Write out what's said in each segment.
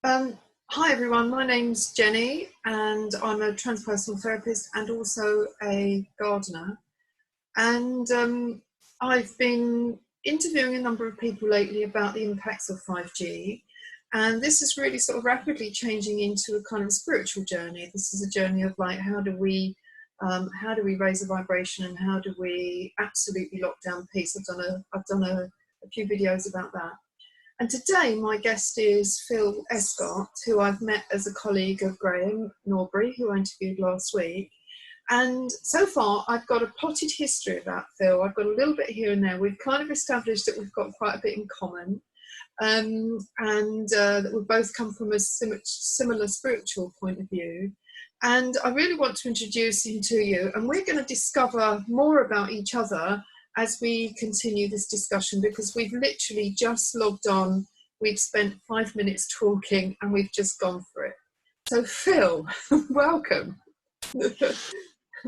Um, Hi everyone, my name's Jenny and I'm a transpersonal therapist and also a gardener. And I've been interviewing a number of people lately about the impacts of 5G. And this is really sort of rapidly changing into a kind of spiritual journey. This is a journey of like, how do we raise the vibration and how do we absolutely lock down peace? I've done a few videos about that. And today my guest is Phil Escott, who I've met as a colleague of Graham Norbury, who I interviewed last week. And so far I've got a potted history about Phil. I've got a little bit here and there. We've kind of established that we've got quite a bit in common, and that we both come from a similar spiritual point of view. And I really want to introduce him to you, and we're going to discover more about each other as we continue this discussion, because we've literally just logged on, we've spent 5 minutes talking and we've just gone for it. So Phil, welcome.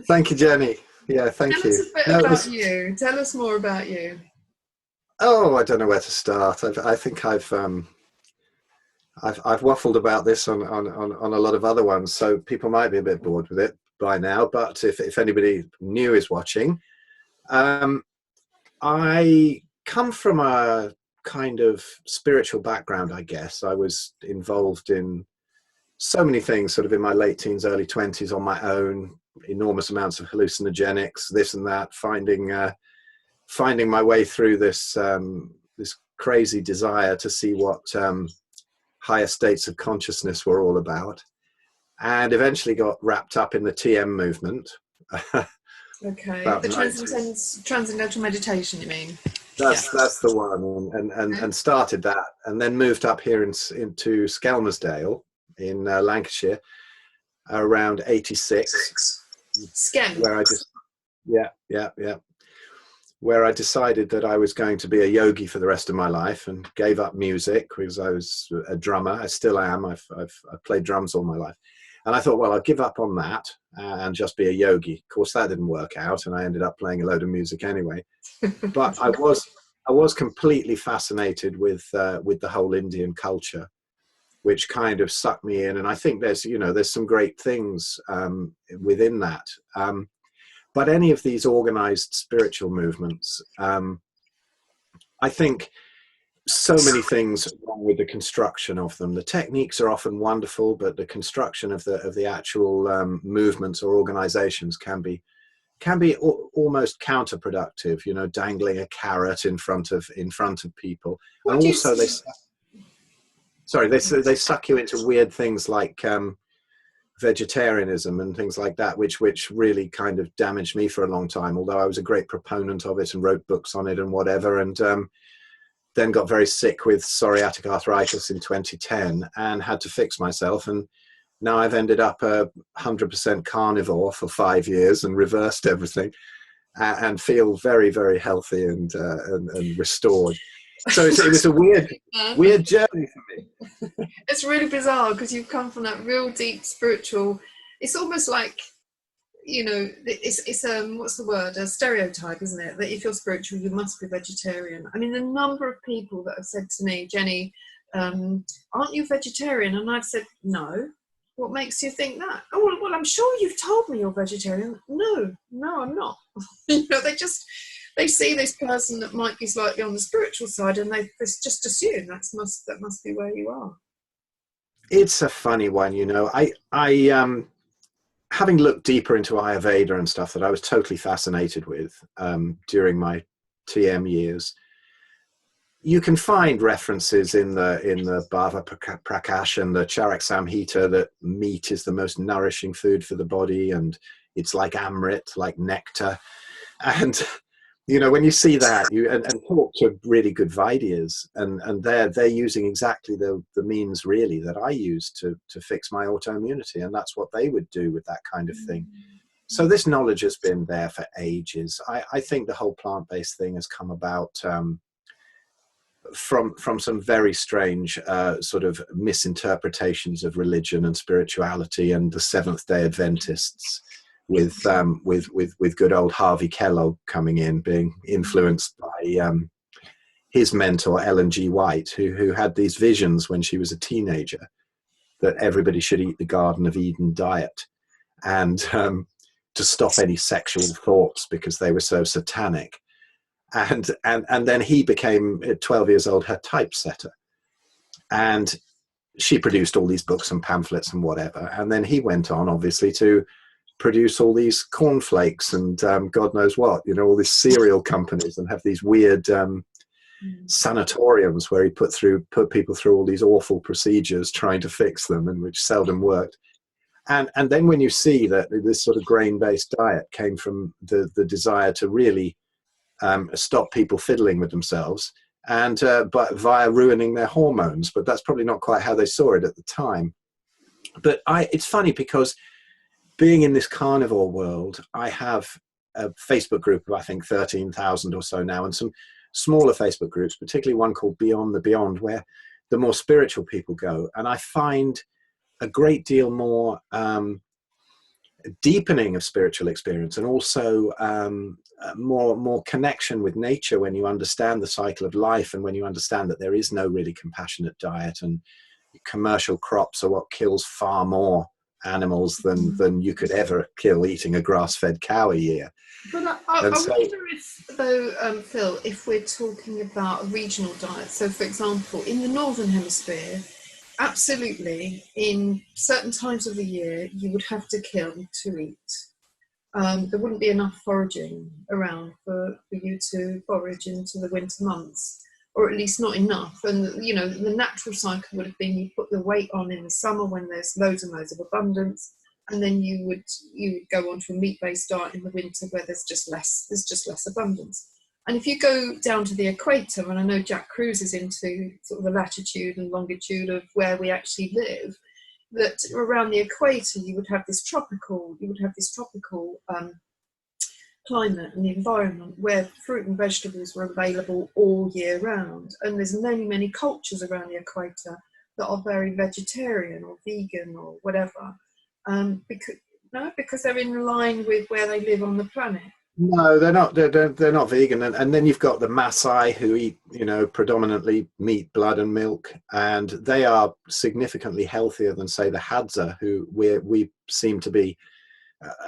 Thank you, Jenny. Yeah, thank Tell you. us a bit about you. Tell us more about you. Oh, I don't know where to start. I think I've waffled about this on a lot of other ones, so people might be a bit bored with it by now. But if anybody new is watching, I come from a kind of spiritual background, I guess. I was involved in so many things sort of in my late teens, early 20s on my own, enormous amounts of hallucinogenics, this and that, finding my way through this crazy desire to see what higher states of consciousness were all about, and eventually got wrapped up in the TM movement. Okay, the transcendental meditation, you mean? That's the one, and started that, and then moved up here into Skelmersdale in Lancashire around 86. Skem. Where I just where I decided that I was going to be a yogi for the rest of my life, and gave up music because I was a drummer. I still am. I've played drums all my life. And I thought, well, I'll give up on that and just be a yogi. Of course, that didn't work out, and I ended up playing a load of music anyway. But I was completely fascinated with the whole Indian culture, which kind of sucked me in. And I think there's some great things within that. But any of these organized spiritual movements, I think so many things wrong with the construction of them. The techniques are often wonderful, but the construction of the actual movements or organizations can be almost counterproductive. Dangling a carrot in front of people, and also they suck you into weird things like vegetarianism and things like that, which really kind of damaged me for a long time. Although I was a great proponent of it and wrote books on it and whatever, and then got very sick with psoriatic arthritis in 2010 and had to fix myself. And now I've ended up a 100% carnivore for 5 years and reversed everything, and feel very, very healthy and restored. So it was a weird journey for me. It's really bizarre because you've come from that real deep spiritual. It's almost like, it's what's the word? A stereotype, isn't it? That if you're spiritual, you must be vegetarian. I mean, the number of people that have said to me, Jenny, aren't you vegetarian? And I've said, no. What makes you think that? Oh, well, I'm sure you've told me you're vegetarian. No, I'm not. They see this person that might be slightly on the spiritual side, and they just assume that must be where you are. It's a funny one, I having looked deeper into Ayurveda and stuff that I was totally fascinated with during my TM years, you can find references in the Bhava Prakash and the Charak Samhita that meat is the most nourishing food for the body, and it's like Amrit, like nectar. And when you see that, and talk to really good Vaidyas, and they're using exactly the means really that I use to fix my autoimmunity, and that's what they would do with that kind of thing. So this knowledge has been there for ages. I think the whole plant-based thing has come about from some very strange sort of misinterpretations of religion and spirituality, and the Seventh-day Adventists, with good old Harvey Kellogg coming in, being influenced by his mentor Ellen G. White, who had these visions when she was a teenager, that everybody should eat the Garden of Eden diet, and to stop any sexual thoughts because they were so satanic. And then he became, at 12 years old, her typesetter. And she produced all these books and pamphlets and whatever. And then he went on, obviously, to produce all these cornflakes and God knows what, you know, all these cereal companies, and have these weird sanatoriums where he put people through all these awful procedures trying to fix them, and which seldom worked. And then when you see that this sort of grain-based diet came from the desire to really stop people fiddling with themselves, and but via ruining their hormones, but that's probably not quite how they saw it at the time. But it's funny because being in this carnivore world, I have a Facebook group of I think 13,000 or so now, and some smaller Facebook groups, particularly one called Beyond the Beyond, where the more spiritual people go, and I find a great deal more deepening of spiritual experience, and also more connection with nature when you understand the cycle of life, and when you understand that there is no really compassionate diet, and commercial crops are what kills far more animals than you could ever kill eating a grass-fed cow a year. But I wonder if, though, Phil, if we're talking about a regional diet. So, for example, in the Northern Hemisphere, absolutely, in certain times of the year, you would have to kill to eat. There wouldn't be enough foraging around for you to forage into the winter months, or at least not enough. And, you know, the natural cycle would have been you put the weight on in the summer when there's loads and loads of abundance, and then you would go on to a meat-based diet in the winter where there's just less abundance. And if you go down to the equator, and I know Jack Cruz is into sort of the latitude and longitude of where we actually live, that around the equator you would have this tropical climate and environment where fruit and vegetables were available all year round. And there's many cultures around the equator that are very vegetarian or vegan or whatever, because they're in line with where they live on the planet. No, they're not. They're not vegan, and then you've got the Maasai who eat, you know, predominantly meat, blood, and milk, and they are significantly healthier than, say, the Hadza, who we seem to be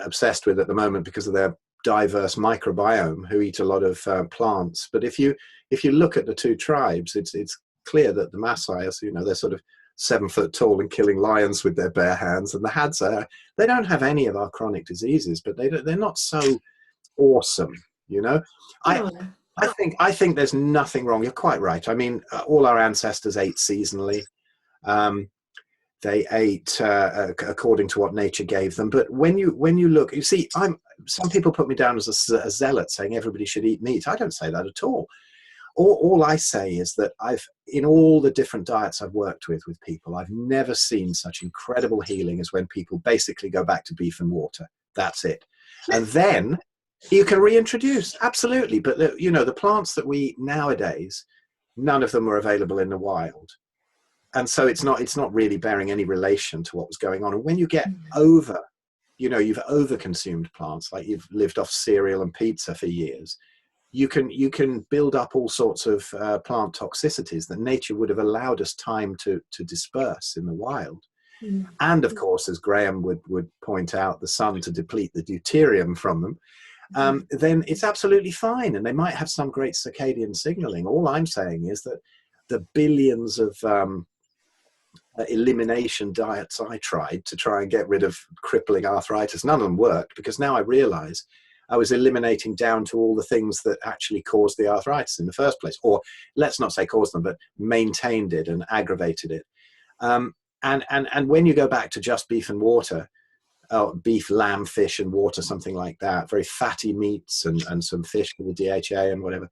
obsessed with at the moment because of their diverse microbiome, who eat a lot of plants. But if you look at the two tribes, it's clear that the Maasai, you know, they're sort of 7 foot tall and killing lions with their bare hands, and the Hadza, they don't have any of our chronic diseases, but they're not so awesome, you know. I think there's nothing wrong. You're quite right. I mean, all our ancestors ate seasonally. They ate according to what nature gave them. But when you look, you see, some people put me down as a zealot, saying everybody should eat meat. I don't say that at all. All I say is that in all the different diets I've worked with people, I've never seen such incredible healing as when people basically go back to beef and water. That's it. And then you can reintroduce, absolutely. But the plants that we eat nowadays, none of them were available in the wild. And so it's not really bearing any relation to what was going on. And when you get you've over-consumed plants, like you've lived off cereal and pizza for years, you can build up all sorts of plant toxicities that nature would have allowed us time to disperse in the wild. And of course, as Graham would point out, the sun to deplete the deuterium from them. Then it's absolutely fine, and they might have some great circadian signaling. All I'm saying is that the billions of elimination diets I tried to try and get rid of crippling arthritis, none of them worked, because now I realize I was eliminating down to all the things that actually caused the arthritis in the first place, or let's not say caused them, but maintained it and aggravated it. And when you go back to just beef and water, beef, lamb, fish, and water, something like that, very fatty meats and some fish with the DHA and whatever,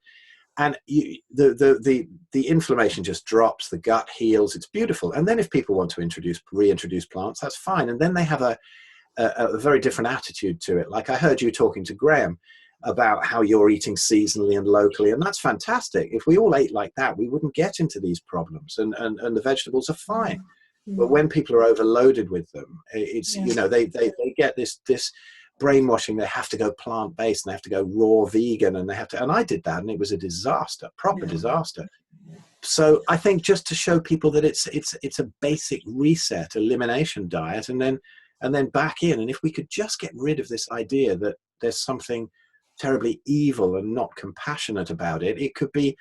and the inflammation just drops, the gut heals, it's beautiful. And then if people want to reintroduce plants, that's fine. And then they have a very different attitude to it. Like I heard you talking to Graham about how you're eating seasonally and locally, and that's fantastic. If we all ate like that, we wouldn't get into these problems, and the vegetables are fine. But when people are overloaded with them, it's they get this brainwashing. They have to go plant-based, and they have to go raw vegan, and they have to. And I did that, and it was a disaster, proper disaster. So I think just to show people that it's a basic reset, elimination diet, and then back in. And if we could just get rid of this idea that there's something terribly evil and not compassionate about it, it could be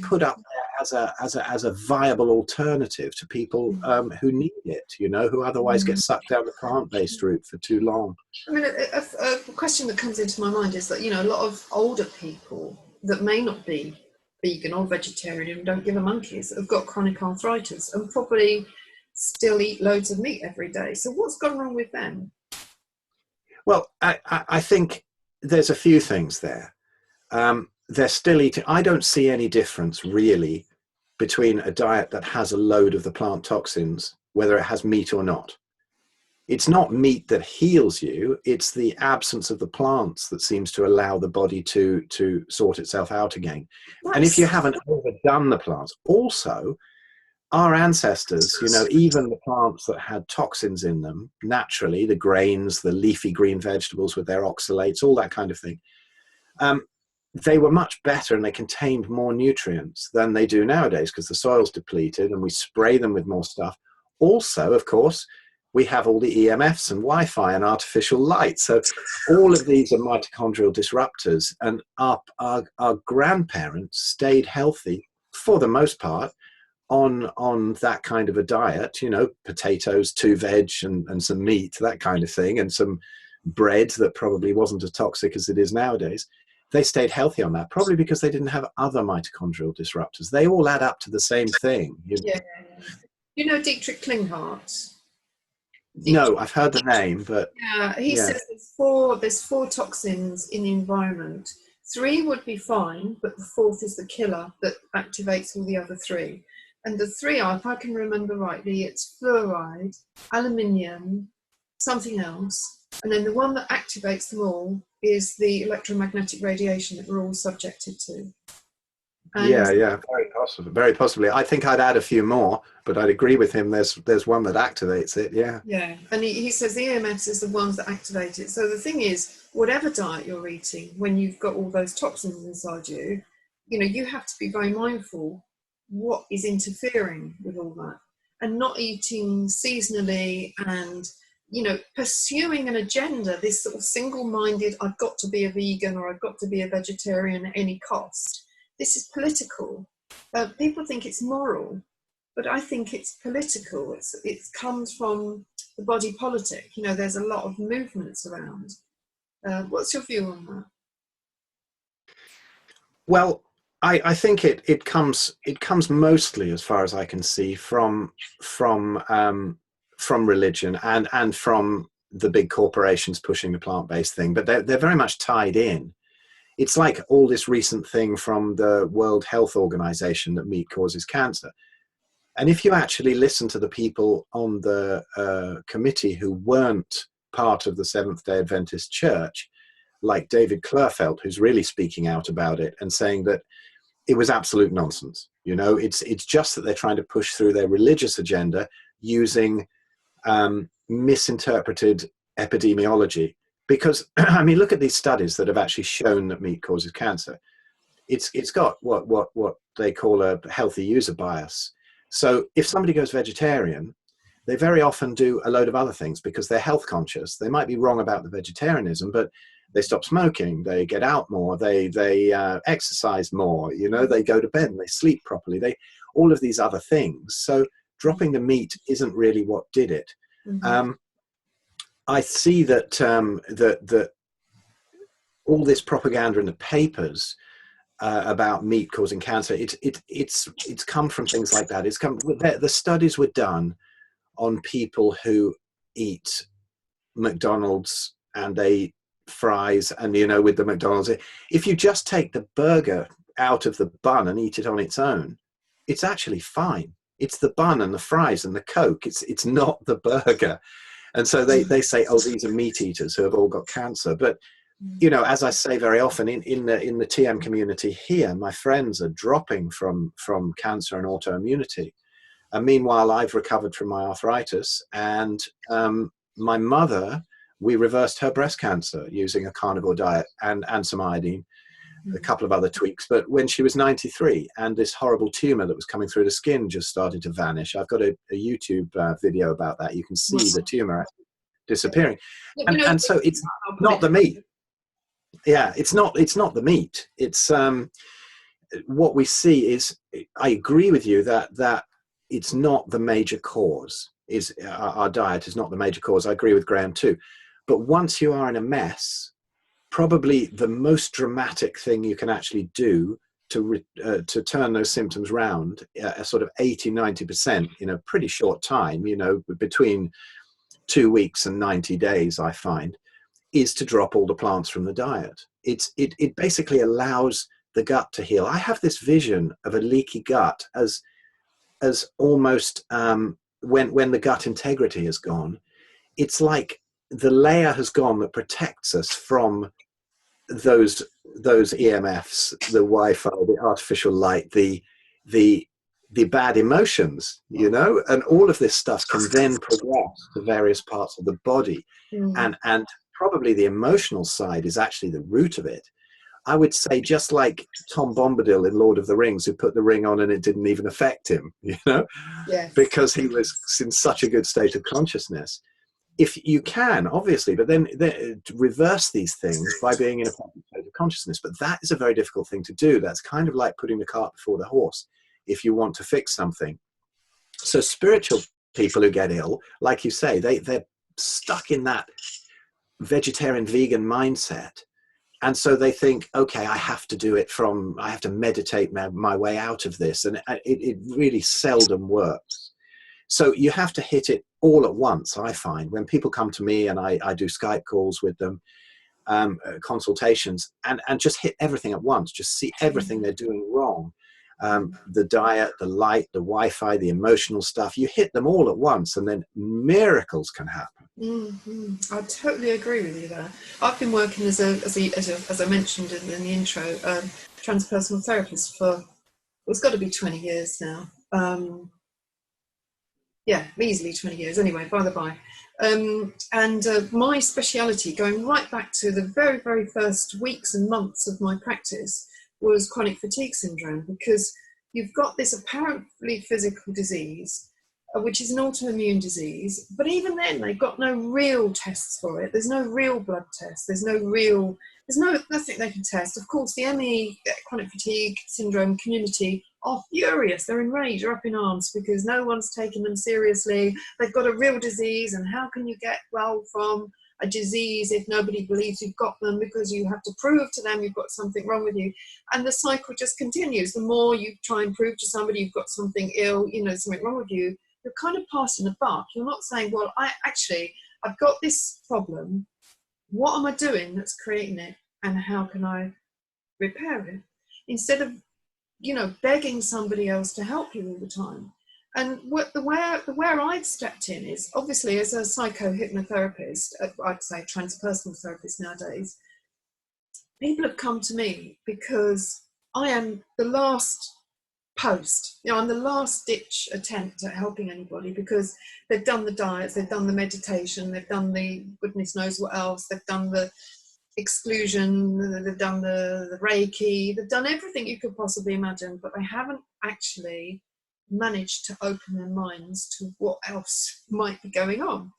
put up there as a viable alternative to people who need it, you know, who otherwise get sucked down the plant-based route for too long. I mean, a question that comes into my mind is that, you know, a lot of older people that may not be vegan or vegetarian and don't give a monkeys have got chronic arthritis and probably still eat loads of meat every day. So what's gone wrong with them? Well, I think there's a few things there. They're still eating. I don't see any difference really between a diet that has a load of the plant toxins, whether it has meat or not. It's not meat that heals you, it's the absence of the plants that seems to allow the body to sort itself out again. And if you haven't overdone the plants, also our ancestors, you know, even the plants that had toxins in them, naturally, the grains, the leafy green vegetables with their oxalates, all that kind of thing, they were much better and they contained more nutrients than they do nowadays because the soil's depleted and we spray them with more stuff. Also, of course, we have all the EMFs and Wi-Fi and artificial light. So all of these are mitochondrial disruptors, and our grandparents stayed healthy for the most part on that kind of a diet, you know, potatoes, 2 veg and some meat, that kind of thing, and some bread that probably wasn't as toxic as it is nowadays. They stayed healthy on that, probably because they didn't have other mitochondrial disruptors. They all add up to the same thing. Yeah. You know Dietrich Klinghardt? No, I've heard the name, but yeah, he says there's four toxins in the environment. 3 would be fine, but the 4th is the killer that activates all the other 3. And the 3 are, if I can remember rightly, it's fluoride, aluminium, something else, and then the one that activates them all is the electromagnetic radiation that we're all subjected to. And yeah, very possibly. I think I'd add a few more, but I'd agree with him. There's one that activates it. Yeah, and he says the EMFs is the ones that activate it. So the thing is, whatever diet you're eating, when you've got all those toxins inside you, you know, you have to be very mindful what is interfering with all that, and not eating seasonally, and you know, pursuing an agenda, this sort of single-minded, I've got to be a vegan or I've got to be a vegetarian at any cost. This is political. People think it's moral, but I think it's political. It comes from the body politic. You know, there's a lot of movements around. What's your view on that? Well, I think it comes mostly, as far as I can see, from religion and from the big corporations pushing the plant-based thing. But they're very much tied in. It's like all this recent thing from the World Health Organization that meat causes cancer. And if you actually listen to the people on the committee who weren't part of the Seventh-day Adventist Church, like David Klurfeld, who's really speaking out about it and saying that it was absolute nonsense. You know, it's just that they're trying to push through their religious agenda using misinterpreted epidemiology. Because, I mean, look at these studies that have actually shown that meat causes cancer. It's got what they call a healthy user bias. So if somebody goes vegetarian, they very often do a load of other things because they're health conscious. They might be wrong about the vegetarianism, but they stop smoking, they get out more, they exercise more, you know, they go to bed and they sleep properly, all of these other things. So dropping the meat isn't really what did it. Mm-hmm. I see that that all this propaganda in the papers about meat causing cancer, it's come from things like that. The studies were done on people who eat McDonald's and they eat fries, and you know, with the McDonald's, if you just take the burger out of the bun and eat it on its own, it's actually fine. It's the bun and the fries and the Coke. It's not the burger. And so they say, oh, these are meat eaters who have all got cancer. But, you know, as I say very often in the TM community here, my friends are dropping from cancer and autoimmunity. And meanwhile, I've recovered from my arthritis. And my mother, we reversed her breast cancer using a carnivore diet and some iodine. a couple of other tweaks, but when she was 93 and this horrible tumor that was coming through the skin just started to vanish. I've got a YouTube video about that. You can see the tumor disappearing. And so it's not the meat. Yeah, it's not the meat. It's what we see is, I agree with you that it's not the major cause. Is our diet is not the major cause. I agree with Graham too. But once you are in a mess, probably the most dramatic thing you can actually do to turn those symptoms round, a sort of 80-90% in a pretty short time, between 2 weeks and 90 days, I find, is to drop all the plants from the diet. It basically allows the gut to heal. I have this vision of a leaky gut as almost when the gut integrity is gone, it's like the layer has gone that protects us from those EMFs, the Wi-Fi, the artificial light, the bad emotions, and all of this stuff can then progress to various parts of the body. And probably the emotional side is actually the root of it. I would say, just like Tom Bombadil in Lord of the Rings, who put the ring on and it didn't even affect him, Yes. Because he was in such a good state of consciousness. If you can, obviously, but then reverse these things by being in a perfect state of consciousness. But that is a very difficult thing to do. That's kind of like putting the cart before the horse if you want to fix something. So spiritual people who get ill, like you say, they're stuck in that vegetarian vegan mindset. And so they think, okay, I have to meditate my way out of this. And it really seldom works. So you have to hit it all at once, I find. When people come to me and I do Skype calls with them, consultations, and just hit everything at once, just see everything they're doing wrong. The diet, the light, the Wi-Fi, the emotional stuff, you hit them all at once and then miracles can happen. I totally agree with you there. I've been working as I mentioned in the intro, transpersonal therapist for, it's got to be 20 years now. Easily 20 years anyway, by the by. And my speciality, going right back to the very, very first weeks and months of my practice, was chronic fatigue syndrome, because you've got this apparently physical disease, which is an autoimmune disease, but even then they've got no real tests for it. There's no real blood test. There's nothing they can test. Of course, the ME, chronic fatigue syndrome community, are furious. They're enraged, they're up in arms because no one's taking them seriously. They've got a real disease, and how can you get well from a disease if nobody believes you've got them, because you have to prove to them you've got something wrong with you. And the cycle just continues. The more you try and prove to somebody you've got something ill, something wrong with you, you're kind of passing the buck. You're not saying, well, I've got this problem. What am I doing that's creating it, and how can I repair it? Instead of, begging somebody else to help you all the time. And where I've stepped in is, obviously, as a psychohypnotherapist, I'd say transpersonal therapist nowadays, people have come to me because I am the last post. I'm the last ditch attempt at helping anybody, because they've done the diets, they've done the meditation, they've done the goodness knows what else, they've done the exclusion, they've done the Reiki, they've done everything you could possibly imagine, but they haven't actually managed to open their minds to what else might be going on.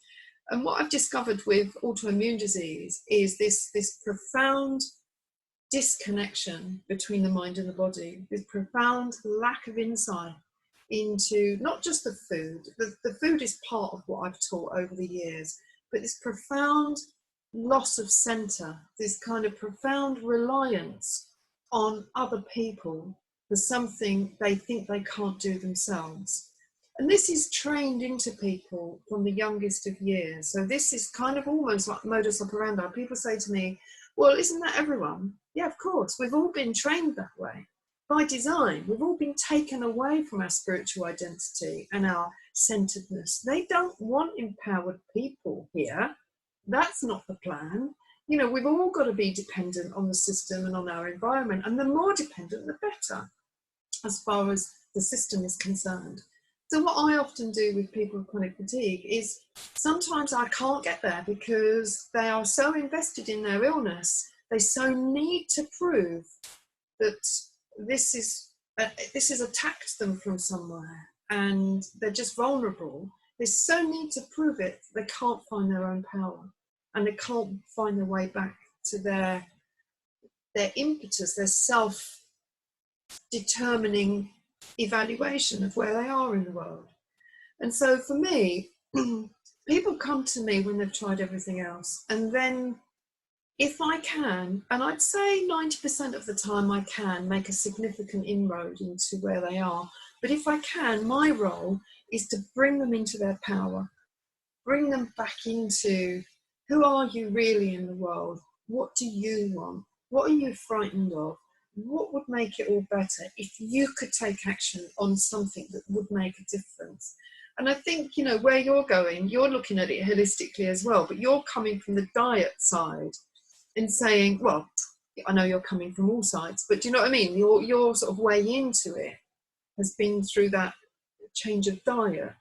And what I've discovered with autoimmune disease is this profound disconnection between the mind and the body, this profound lack of insight into not just the food. The food is part of what I've taught over the years, but this profound loss of center, this kind of profound reliance on other people for something they think they can't do themselves. And this is trained into people from the youngest of years. So this is kind of almost like modus operandi. People say to me, well, isn't that everyone? Yeah, of course. We've all been trained that way. By design, we've all been taken away from our spiritual identity and our centeredness. They don't want empowered people here. That's not the plan. We've all got to be dependent on the system and on our environment. And the more dependent, the better, as far as the system is concerned. So what I often do with people with chronic fatigue is, sometimes I can't get there because they are so invested in their illness. They so need to prove that this is attacked them from somewhere, and they're just vulnerable. They so need to prove it, they can't find their own power, and they can't find their way back to their impetus, their self-determining evaluation of where they are in the world. And so for me, people come to me when they've tried everything else, and then if I can, and I'd say 90% of the time I can make a significant inroad into where they are, but if I can, my role is to bring them into their power, bring them back into who are you really in the world? What do you want? What are you frightened of? What would make it all better if you could take action on something that would make a difference? And I think, you know, where you're going, you're looking at it holistically as well, but you're coming from the diet side and saying, well, I know you're coming from all sides, but do you know what I mean? Your sort of way into it has been through that change of diet.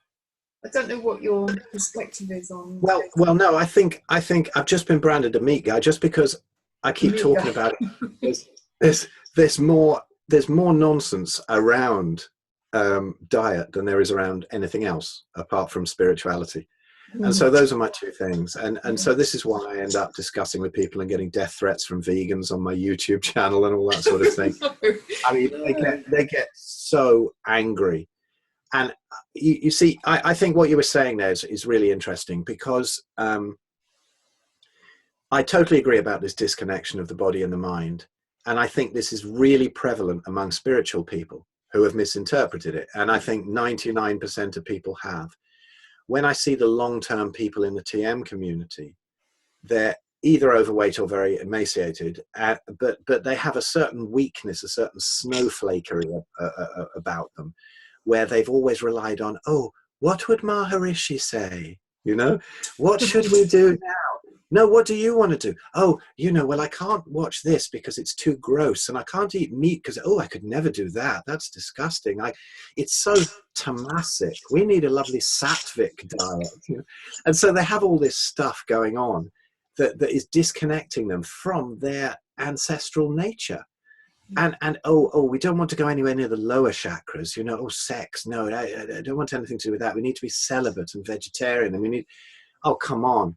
I don't know what your perspective is on. Well, no, I think I've just been branded a meat guy just because I keep talking about it. There's more nonsense around diet than there is around anything else apart from spirituality. And so those are my two things. And so this is why I end up discussing with people and getting death threats from vegans on my YouTube channel and all that sort of thing. I mean, they get so angry. And you see, I think what you were saying there is really interesting, because I totally agree about this disconnection of the body and the mind. And I think this is really prevalent among spiritual people who have misinterpreted it. And I think 99% of people have. When I see the long-term people in the TM community, they're either overweight or very emaciated, but they have a certain weakness, a certain snowflakery about them, where they've always relied on, oh, what would Maharishi say? You know, what should we do now? No, what do you want to do? Oh, you know, well, I can't watch this because it's too gross, and I can't eat meat because, oh, I could never do that. That's disgusting. It's so tamasic. We need a lovely sattvic diet. You know? And so they have all this stuff going on that is disconnecting them from their ancestral nature. And we don't want to go anywhere near the lower chakras, you know, sex. No, I don't want anything to do with that. We need to be celibate and vegetarian, and we need, oh, come on.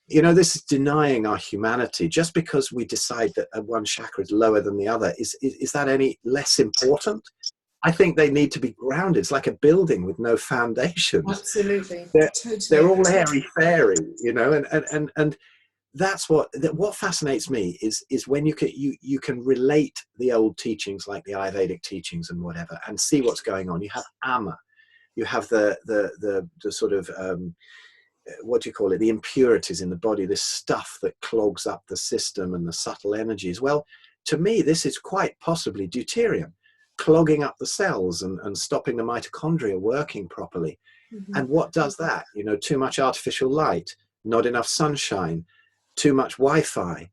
You know, this is denying our humanity. Just because we decide that one chakra is lower than the other, is that any less important? I think they need to be grounded. It's like a building with no foundations. Absolutely. They're all airy-fairy, you know, and that's what fascinates me is when you can relate the old teachings like the Ayurvedic teachings and whatever, and see what's going on. You have ama, you have the sort of what do you call it, the impurities in the body, this stuff that clogs up the system and the subtle energies. Well, to me, this is quite possibly deuterium, clogging up the cells and stopping the mitochondria working properly. And what does that? You know, too much artificial light, not enough sunshine, too much Wi-Fi,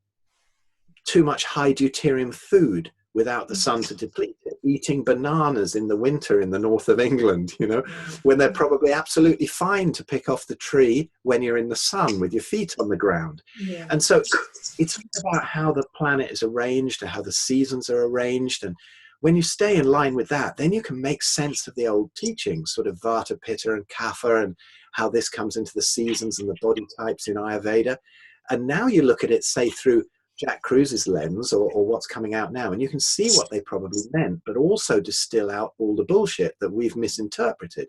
too much high deuterium food without the sun to deplete it, eating bananas in the winter in the north of England, you know, when they're probably absolutely fine to pick off the tree when you're in the sun with your feet on the ground. Yeah. And so it's about how the planet is arranged and how the seasons are arranged. And when you stay in line with that, then you can make sense of the old teachings, sort of Vata, Pitta and Kapha, and how this comes into the seasons and the body types in Ayurveda. And now you look at it, say, through Jack Cruse's lens or what's coming out now, and you can see what they probably meant, but also distill out all the bullshit that we've misinterpreted,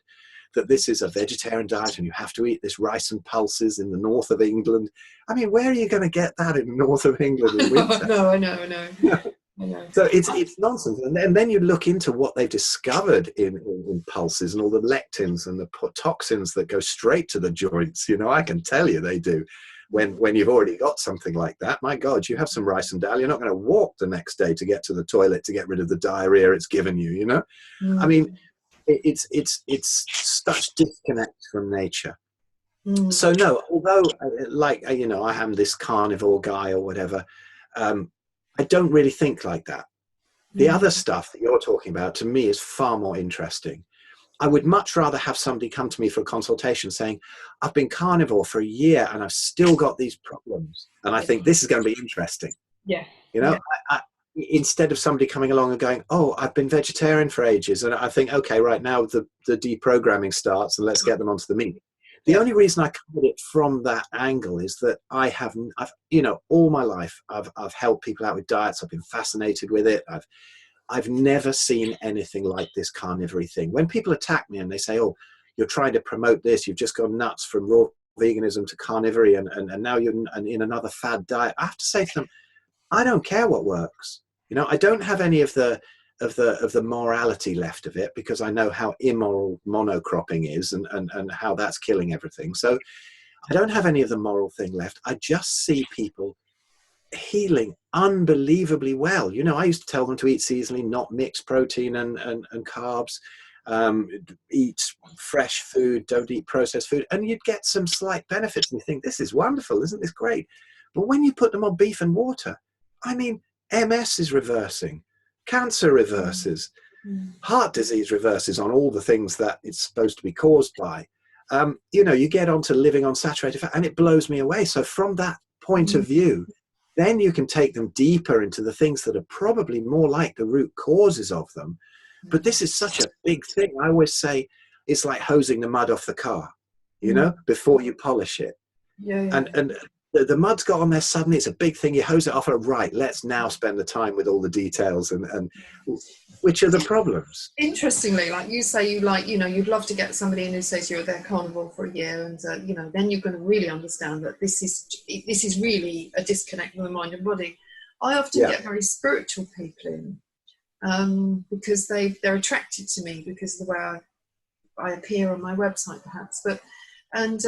that this is a vegetarian diet and you have to eat this rice and pulses in the north of England. I mean, where are you going to get that in the north of England in winter? I know. So it's nonsense. And then you look into what they've discovered in pulses and all the lectins and the toxins that go straight to the joints. You know, I can tell you they do. When you've already got something like that, my God, you have some rice and dal, you're not going to walk the next day to get to the toilet to get rid of the diarrhea it's given you, you know? I mean, it's such disconnect from nature. So no, although you know, I am this carnivore guy or whatever, I don't really think like that. The other stuff that you're talking about to me is far more interesting. I would much rather have somebody come to me for a consultation saying, I've been carnivore for a year and I've still got these problems. And I think this is going to be interesting. Yeah. You know, instead of somebody coming along and going, oh, I've been vegetarian for ages, and I think, okay, right now the deprogramming starts and let's get them onto the meat. The only reason I covered it from that angle is that I've all my life I've helped people out with diets. I've been fascinated with it. I've never seen anything like this carnivory thing. When people attack me and they say, oh, you're trying to promote this, you've just gone nuts from raw veganism to carnivory, and now you're in another fad diet, I have to say to them, I don't care what works. I don't have any of the morality left of it, because I know how immoral monocropping is and how that's killing everything. So I don't have any of the moral thing left. I just see people healing unbelievably well. I used to tell them to eat seasonally, not mix protein and carbs, eat fresh food, don't eat processed food, and you'd get some slight benefits and you think, this is wonderful, isn't this great? But when you put them on beef and water, I mean, MS is reversing, cancer reverses, heart disease reverses on all the things that it's supposed to be caused by. You get onto living on saturated fat, and it blows me away. So from that point of view, then you can take them deeper into the things that are probably more like the root causes of them. But this is such a big thing. I always say it's like hosing the mud off the car, before you polish it. And the mud's got on there suddenly. It's a big thing. You hose it off. Right, let's now spend the time with all the details and which are the problems. Interestingly, like you say, you'd love to get somebody in who says you're their carnivore for a year, and then you're going to really understand that this is really a disconnect with the mind and body. I often get very spiritual people in, because they're attracted to me because of the way I appear on my website, perhaps, and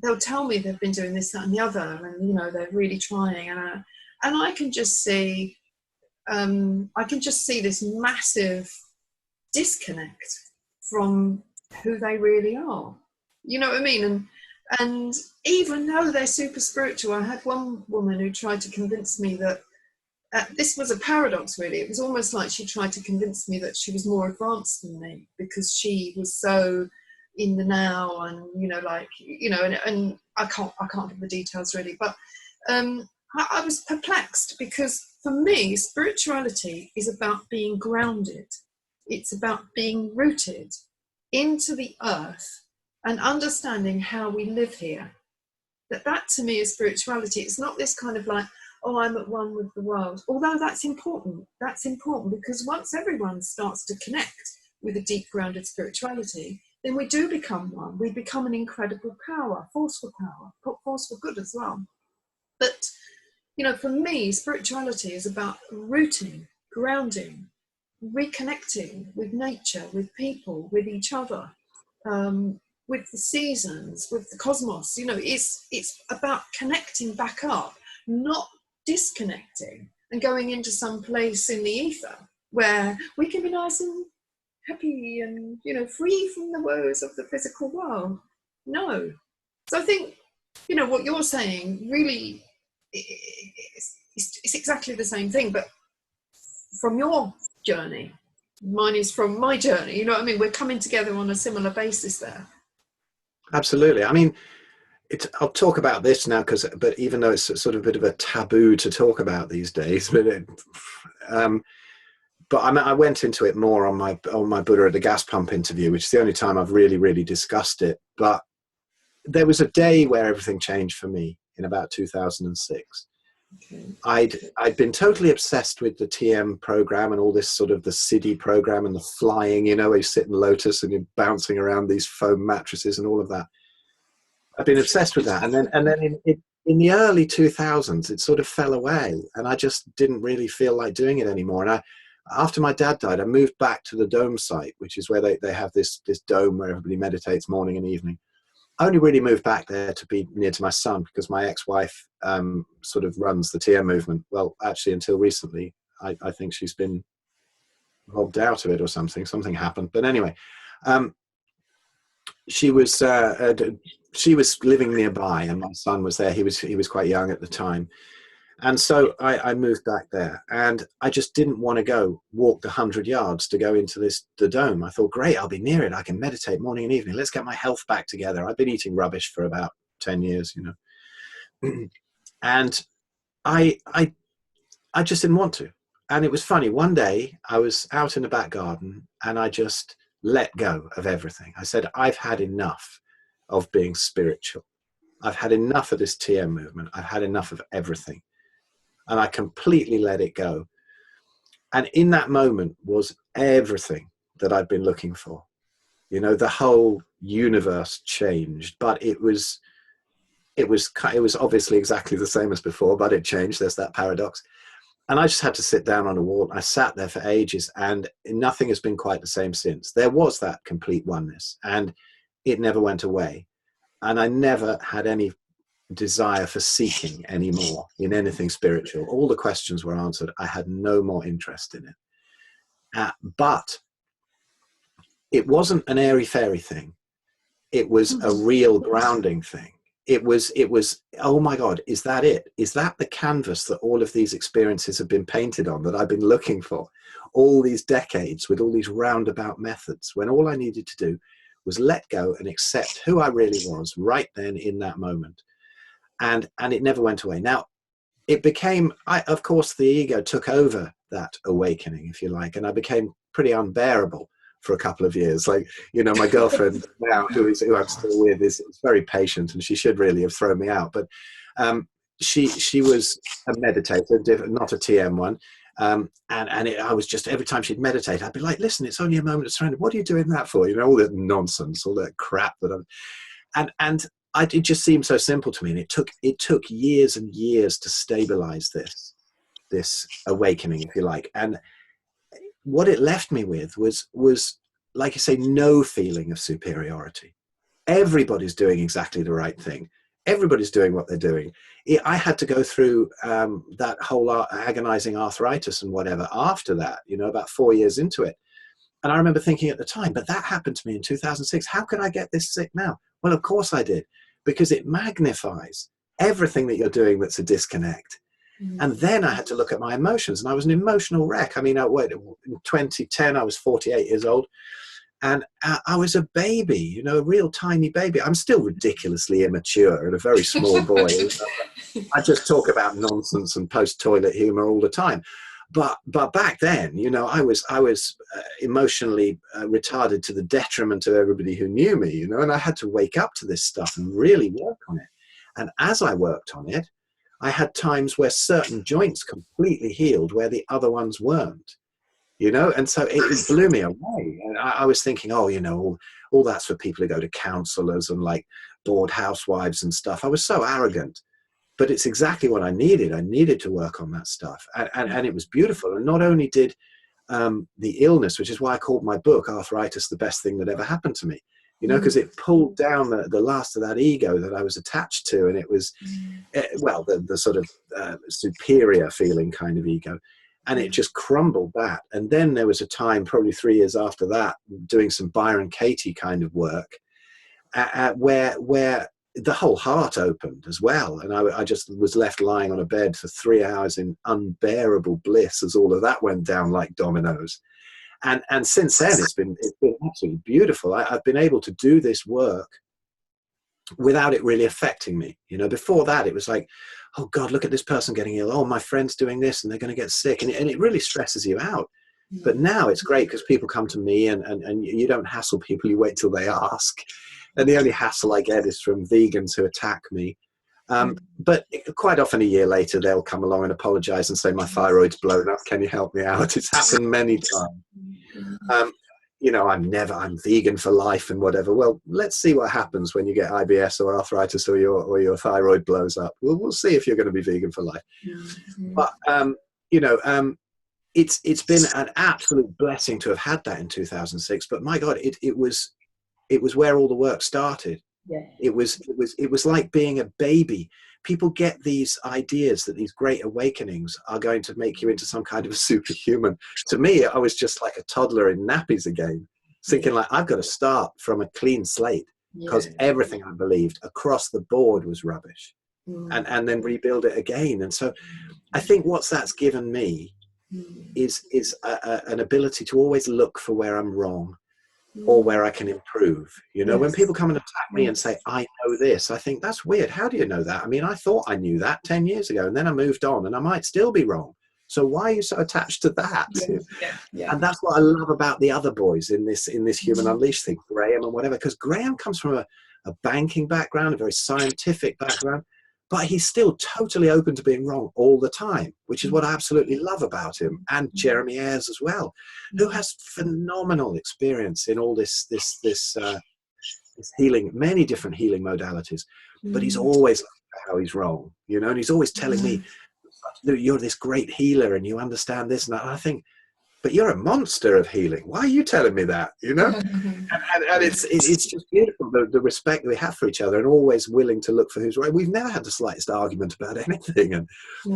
they'll tell me they've been doing this, that, and the other, and they're really trying, and I can just see. I can just see this massive disconnect from who they really are. You know what I mean? And even though they're super spiritual, I had one woman who tried to convince me that this was a paradox, really. It was almost like she tried to convince me that she was more advanced than me because she was so in the now, and and I can't give the details really, but I was perplexed, because for me, spirituality is about being grounded. It's about being rooted into the earth and understanding how we live here. That to me is spirituality. It's not this kind of like, oh, I'm at one with the world. Although that's important. That's important, because once everyone starts to connect with a deep grounded spirituality, then we do become one. We become an incredible power, force for good as well. But for me, spirituality is about rooting, grounding, reconnecting with nature, with people, with each other, with the seasons, with the cosmos. It's about connecting back up, not disconnecting and going into some place in the ether where we can be nice and happy and, free from the woes of the physical world. No. So I think, what you're saying really, it's exactly the same thing, but from your journey, mine is from my journey. You know what I mean? We're coming together on a similar basis there. Absolutely. I mean, I'll talk about this now, but even though it's sort of a bit of a taboo to talk about these days, but I went into it more on my Buddha at the gas pump interview, which is the only time I've really, really discussed it. But there was a day where everything changed for me in about 2006. Okay. I'd been totally obsessed with the TM program and all this sort of the Siddhi program and the flying, where you sit in lotus and you're bouncing around these foam mattresses and all of that. I've been obsessed with that. And then in the early 2000s, it sort of fell away, and I just didn't really feel like doing it anymore. And after my dad died, I moved back to the dome site, which is where they have this dome where everybody meditates morning and evening. I only really moved back there to be near to my son, because my ex-wife sort of runs the TM movement. Well, actually, until recently, I think she's been robbed out of it or something. Something happened. But anyway, she was living nearby, and my son was there. He was quite young at the time. And so I moved back there, and I just didn't want to walk the 100 yards to go into the dome. I thought, great, I'll be near it. I can meditate morning and evening. Let's get my health back together. I've been eating rubbish for about 10 years, and I just didn't want to. And it was funny. One day I was out in the back garden and I just let go of everything. I said, I've had enough of being spiritual. I've had enough of this TM movement. I've had enough of everything. And I completely let it go. And in that moment was everything that I'd been looking for. You know, the whole universe changed, but it was obviously exactly the same as before, but it changed. There's that paradox. And I just had to sit down on a wall. I sat there for ages, and nothing has been quite the same since. There was that complete oneness, and it never went away. And I never had any desire for seeking anymore in anything spiritual. All the questions were answered. I had no more interest in it. But it wasn't an airy-fairy thing. It was a real grounding thing. It was, oh my God, is that it? Is that the canvas that all of these experiences have been painted on, that I've been looking for all these decades with all these roundabout methods, when all I needed to do was let go and accept who I really was right then in that moment. And it never went away. Now, it became, of course, the ego took over that awakening, if you like, and I became pretty unbearable for a couple of years. Like, you know, my girlfriend now, who I'm still with, is very patient, and she should really have thrown me out. But she was a meditator, not a TM one. I was just, every time she'd meditate, I'd be like, listen, it's only a moment of surrender. What are you doing that for? You know, all that nonsense, all that crap that it just seemed so simple to me. And it took years and years to stabilize this awakening, if you like. And what it left me with was, like you say, no feeling of superiority. Everybody's doing exactly the right thing. Everybody's doing what they're doing. I had to go through that whole agonizing arthritis and whatever after that, you know, about 4 years into it. And I remember thinking at the time, but that happened to me in 2006. How could I get this sick now? Well, of course I did, because it magnifies everything that you're doing that's a disconnect. And then I had to look at my emotions, and I was an emotional wreck. I mean, in 2010, I was 48 years old, and I was a baby, you know, a real tiny baby. I'm still ridiculously immature and a very small boy. I just talk about nonsense and post-toilet humor all the time. But back then, you know, I was emotionally retarded to the detriment of everybody who knew me, you know, and I had to wake up to this stuff and really work on it. And as I worked on it, I had times where certain joints completely healed where the other ones weren't, you know, and so it blew me away. And I was thinking, oh, you know, all that's for people who go to counselors and like bored housewives and stuff. I was so arrogant, but it's exactly what I needed. I needed to work on that stuff. And it was beautiful. And not only did the illness, which is why I called my book Arthritis, the Best Thing That Ever Happened to Me, you know, because it pulled down the last of that ego that I was attached to. And it was, well, the sort of superior feeling kind of ego. And it just crumbled that. And then there was a time, probably 3 years after that, doing some Byron Katie kind of work, where the whole heart opened as well. And I just was left lying on a bed for 3 hours in unbearable bliss as all of that went down like dominoes. And since then, it's been absolutely beautiful. I've been able to do this work without it really affecting me. You know, before that, it was like, oh God, look at this person getting ill. Oh, my friend's doing this and they're going to get sick. And it really stresses you out. But now it's great because people come to me and you don't hassle people. You wait till they ask. And the only hassle I get is from vegans who attack me. But quite often a year later, they'll come along and apologize and say, my thyroid's blown up. Can you help me out? It's happened many times. You know, I'm vegan for life and whatever. Well, let's see what happens when you get IBS or arthritis or your thyroid blows up. We'll see if you're going to be vegan for life. But, you know, it's been an absolute blessing to have had that in 2006. But my God, it was where all the work started. Yeah. It was like being a baby. People get these ideas that these great awakenings are going to make you into some kind of a superhuman. To me, I was just like a toddler in nappies again, thinking like, I've got to start from a clean slate because everything I believed across the board was rubbish, and then rebuild it again. And so I think that's given me is an ability to always look for where I'm wrong or where I can improve. You know, when people come and attack me and say, I know this, I think that's weird. How do you know that? I mean, I thought I knew that 10 years ago and then I moved on and I might still be wrong. So why are you so attached to that? Yeah. And that's what I love about the other boys in this Human Unleashed thing, Graham and whatever, because Graham comes from a banking background, a very scientific background, but he's still totally open to being wrong all the time, which is what I absolutely love about him. And Jeremy Ayres as well, who has phenomenal experience in all this healing, many different healing modalities, but he's always how he's wrong, you know, and he's always telling me, you're this great healer and you understand this and that. And I think, but you're a monster of healing. Why are you telling me that? You know, and it's just beautiful, the respect we have for each other, and always willing to look for who's right. We've never had the slightest argument about anything, and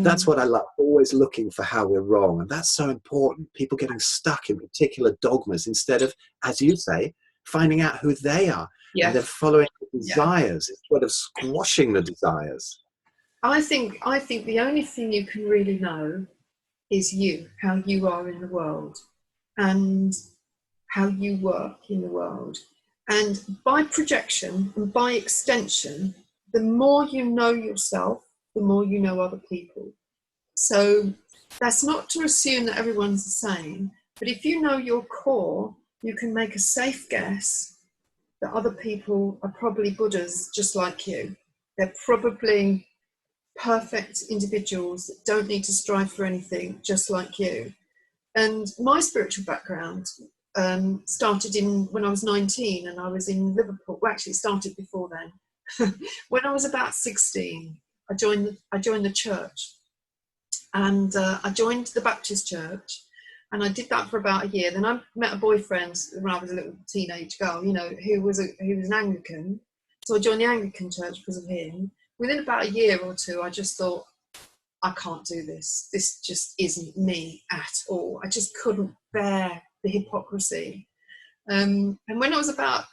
that's what I love. Always looking for how we're wrong, and that's so important. People getting stuck in particular dogmas instead of, as you say, finding out who they are and then following the desires instead of squashing the desires. I think the only thing you can really know is you, how you are in the world and how you work in the world. And by projection and by extension, the more you know yourself, the more you know other people. So that's not to assume that everyone's the same, but if you know your core, you can make a safe guess that other people are probably Buddhas just like you. They're probably perfect individuals that don't need to strive for anything, just like you. And my spiritual background started when I was 19, and I was in Liverpool. Well, actually, it started before then. When I was about 16, I joined the church, and I joined the Baptist church, and I did that for about a year. Then I met a boyfriend when I was a little teenage girl, you know, who was an Anglican. So I joined the Anglican church because of him. Within about a year or two, I just thought, I can't do this. This just isn't me at all. I just couldn't bear the hypocrisy. And when I was about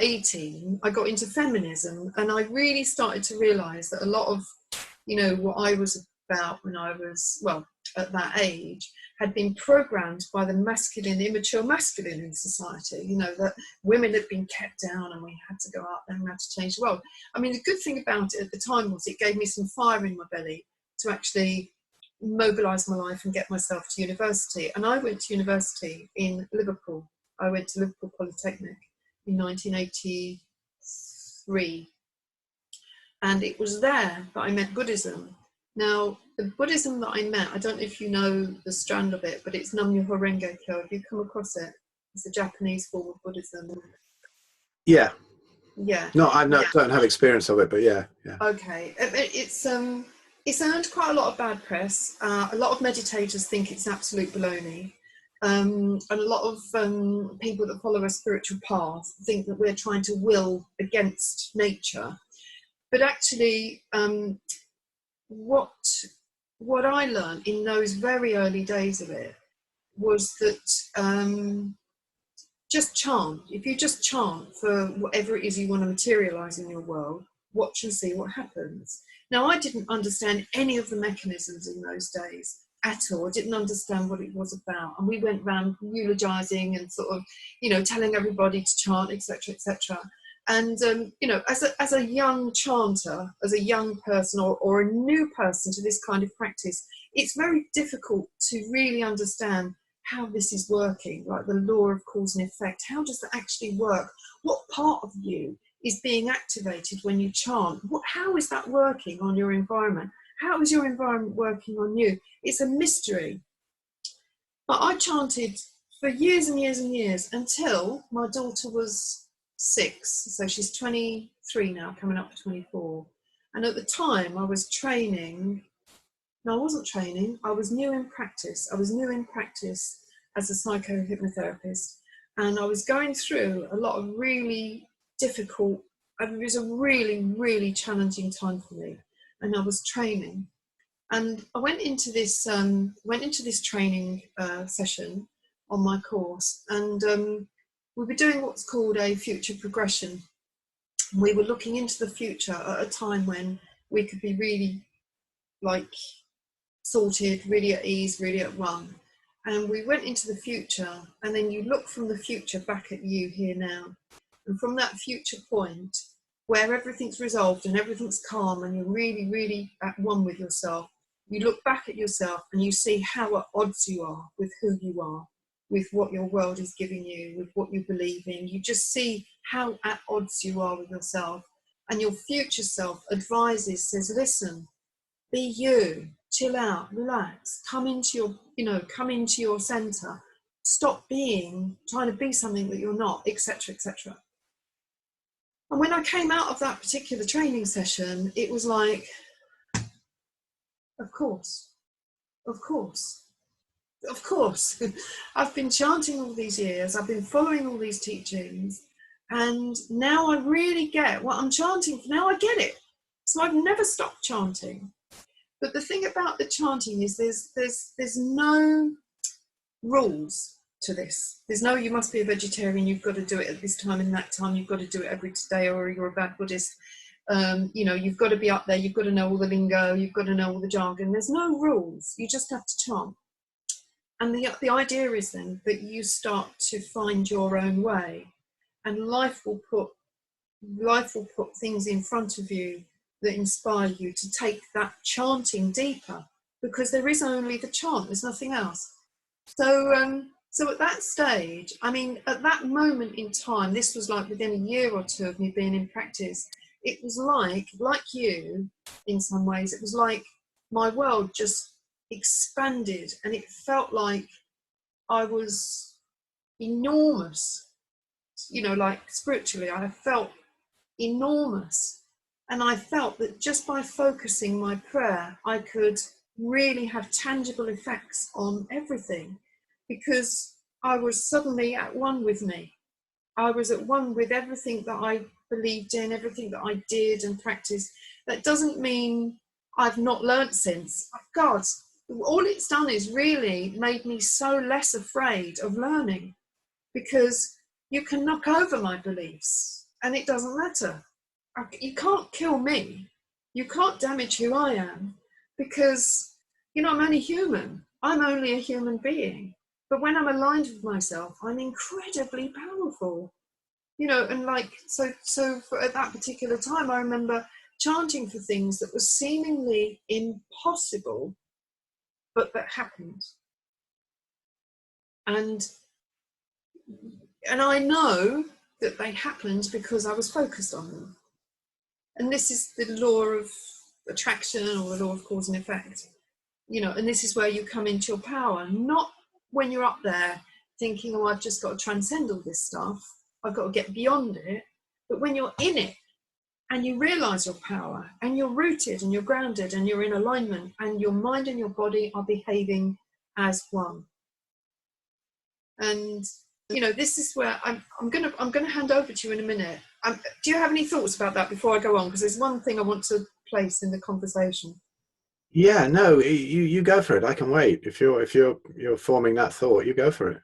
18, I got into feminism, and I really started to realise that a lot of, you know, what I was about when I was, well, at that age, had been programmed by the immature masculine in society, you know, that women had been kept down and we had to go out there and we had to change the world. I mean, the good thing about it at the time was it gave me some fire in my belly to actually mobilise my life and get myself to university. And I went to university in Liverpool. I went to Liverpool Polytechnic in 1983. And it was there that I met Buddhism. Now, the Buddhism that I met, I don't know if you know the strand of it, but it's Nam-myoho Renge-kyo. Have you come across it? It's a Japanese form of Buddhism. Yeah. Yeah. No, don't have experience of it, but yeah. Okay. It's earned quite a lot of bad press. A lot of meditators think it's absolute baloney. And a lot of people that follow a spiritual path think that we're trying to will against nature. But actually, what I learned in those very early days of it was that just chant. If you just chant for whatever it is you want to materialize in your world, watch and see what happens. Now, I didn't understand any of the mechanisms in those days at all. I didn't understand what it was about. And we went around eulogizing and sort of, you know, telling everybody to chant, etc., etc. And, you know, as a young chanter, as a young person or a new person to this kind of practice, it's very difficult to really understand how this is working, like the law of cause and effect. How does that actually work? What part of you is being activated when you chant? How is that working on your environment? How is your environment working on you? It's a mystery. But I chanted for years and years and years until my daughter was 6. So she's 23 now, coming up for 24. And at the time I was training. No, I wasn't training. I was new in practice. I was new in practice as a psychohypnotherapist. And I was going through a lot of really difficult, it was a really, really challenging time for me. And I was training. And I went into this training session on my course. And we were doing what's called a future progression. We were looking into the future at a time when we could be really like sorted, really at ease, really at one. And we went into the future, and then you look from the future back at you here now. And from that future point where everything's resolved and everything's calm and you're really, really at one with yourself, You look back at yourself and you see how at odds you are with who you are, with what your world is giving you, with what you believe in. You just see how at odds you are with yourself. And your future self advises, says, listen, be you, chill out, relax, come into your center, stop trying to be something that you're not, etc., etc. And when I came out of that particular training session, it was like, of course, of course, of course. I've been chanting all these years, I've been following all these teachings, and now I really get what I'm chanting for. Now I get it. So I've never stopped chanting. But the thing about the chanting is there's no rules to this. There's no, you must be a vegetarian, you've got to do it at this time and that time, you've got to do it every day, or you're a bad Buddhist. You've got to be up there, you've got to know all the lingo, you've got to know all the jargon. There's no rules, you just have to chant. And the idea is then that you start to find your own way, and life will put things in front of you that inspire you to take that chanting deeper, because there is only the chant, there's nothing else. So at that stage, I mean, at that moment in time, this was like within a year or two of me being in practice, it was like you, in some ways, it was like my world just expanded, and it felt like I was enormous, like spiritually, I felt enormous. And I felt that just by focusing my prayer, I could really have tangible effects on everything, because I was suddenly at one with me. I was at one with everything that I believed in, everything that I did and practiced. That doesn't mean I've not learnt since. God, all it's done is really made me so less afraid of learning, because you can knock over my beliefs and it doesn't matter. You can't kill me. You can't damage who I am, because, I'm only human. I'm only a human being. But when I'm aligned with myself, I'm incredibly powerful. And at that particular time, I remember chanting for things that were seemingly impossible, but that happened. And I know that they happened because I was focused on them. And this is the law of attraction, or the law of cause and effect. And this is where you come into your power, not when you're up there thinking, oh, I've just got to transcend all this stuff, I've got to get beyond it. But when you're in it and you realize your power, and you're rooted and you're grounded and you're in alignment, and your mind and your body are behaving as one. And this is where I'm going to hand over to you in a minute. Do you have any thoughts about that before I go on? Because there's one thing I want to place in the conversation. Yeah, no, you go for it. I can wait. If you're forming that thought, you go for it.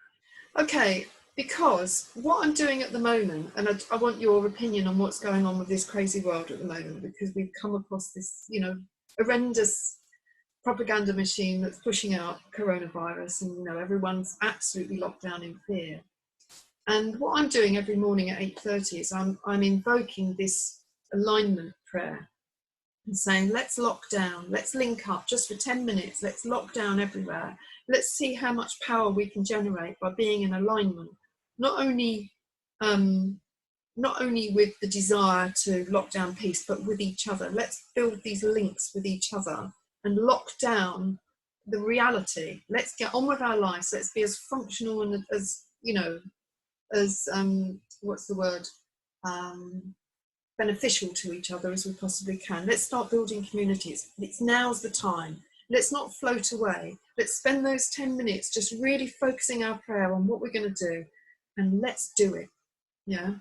Okay, because what I'm doing at the moment, and I want your opinion on what's going on with this crazy world at the moment, because we've come across this, horrendous propaganda machine that's pushing out coronavirus, and everyone's absolutely locked down in fear. And what I'm doing every morning at 8:30 is I'm invoking this alignment prayer and saying, let's lock down, let's link up just for 10 minutes, let's lock down everywhere. Let's see how much power we can generate by being in alignment, not only with the desire to lock down peace, but with each other. Let's build these links with each other and lock down the reality. Let's get on with our lives. Let's be as functional and beneficial to each other as we possibly can. Let's start building communities. Now's the time. Let's not float away. Let's spend those 10 minutes just really focusing our prayer on what we're going to do, and let's do it. Yeah.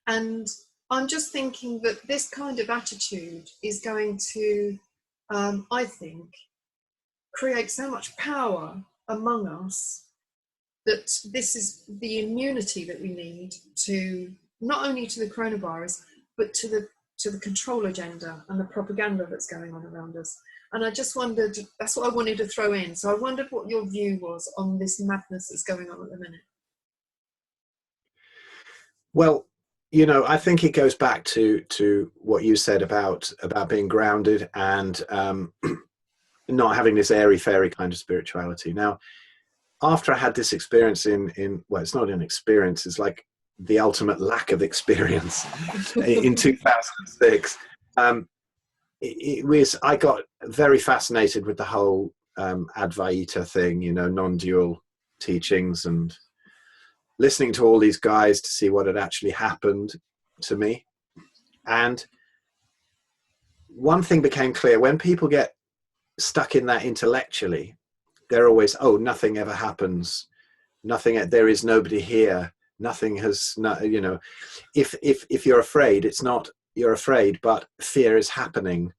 And I'm just thinking that this kind of attitude is going to, I think, create so much power among us, that this is the immunity that we need to, not only to the coronavirus, but to the control agenda and the propaganda that's going on around us. And I just wondered, that's what I wanted to throw in. So I wondered what your view was on this madness that's going on at the minute. Well, I think it goes back to what you said about being grounded and not having this airy-fairy kind of spirituality. Now, after I had this experience well, it's not an experience, it's like the ultimate lack of experience in 2006. I got very fascinated with the whole Advaita thing, you know, non-dual teachings, and listening to all these guys to see what had actually happened to me. And one thing became clear: when people get stuck in that intellectually, they're always, oh, nothing ever happens, there is nobody here, nothing has, you know, if you're afraid, it's not you're afraid, but fear is happening.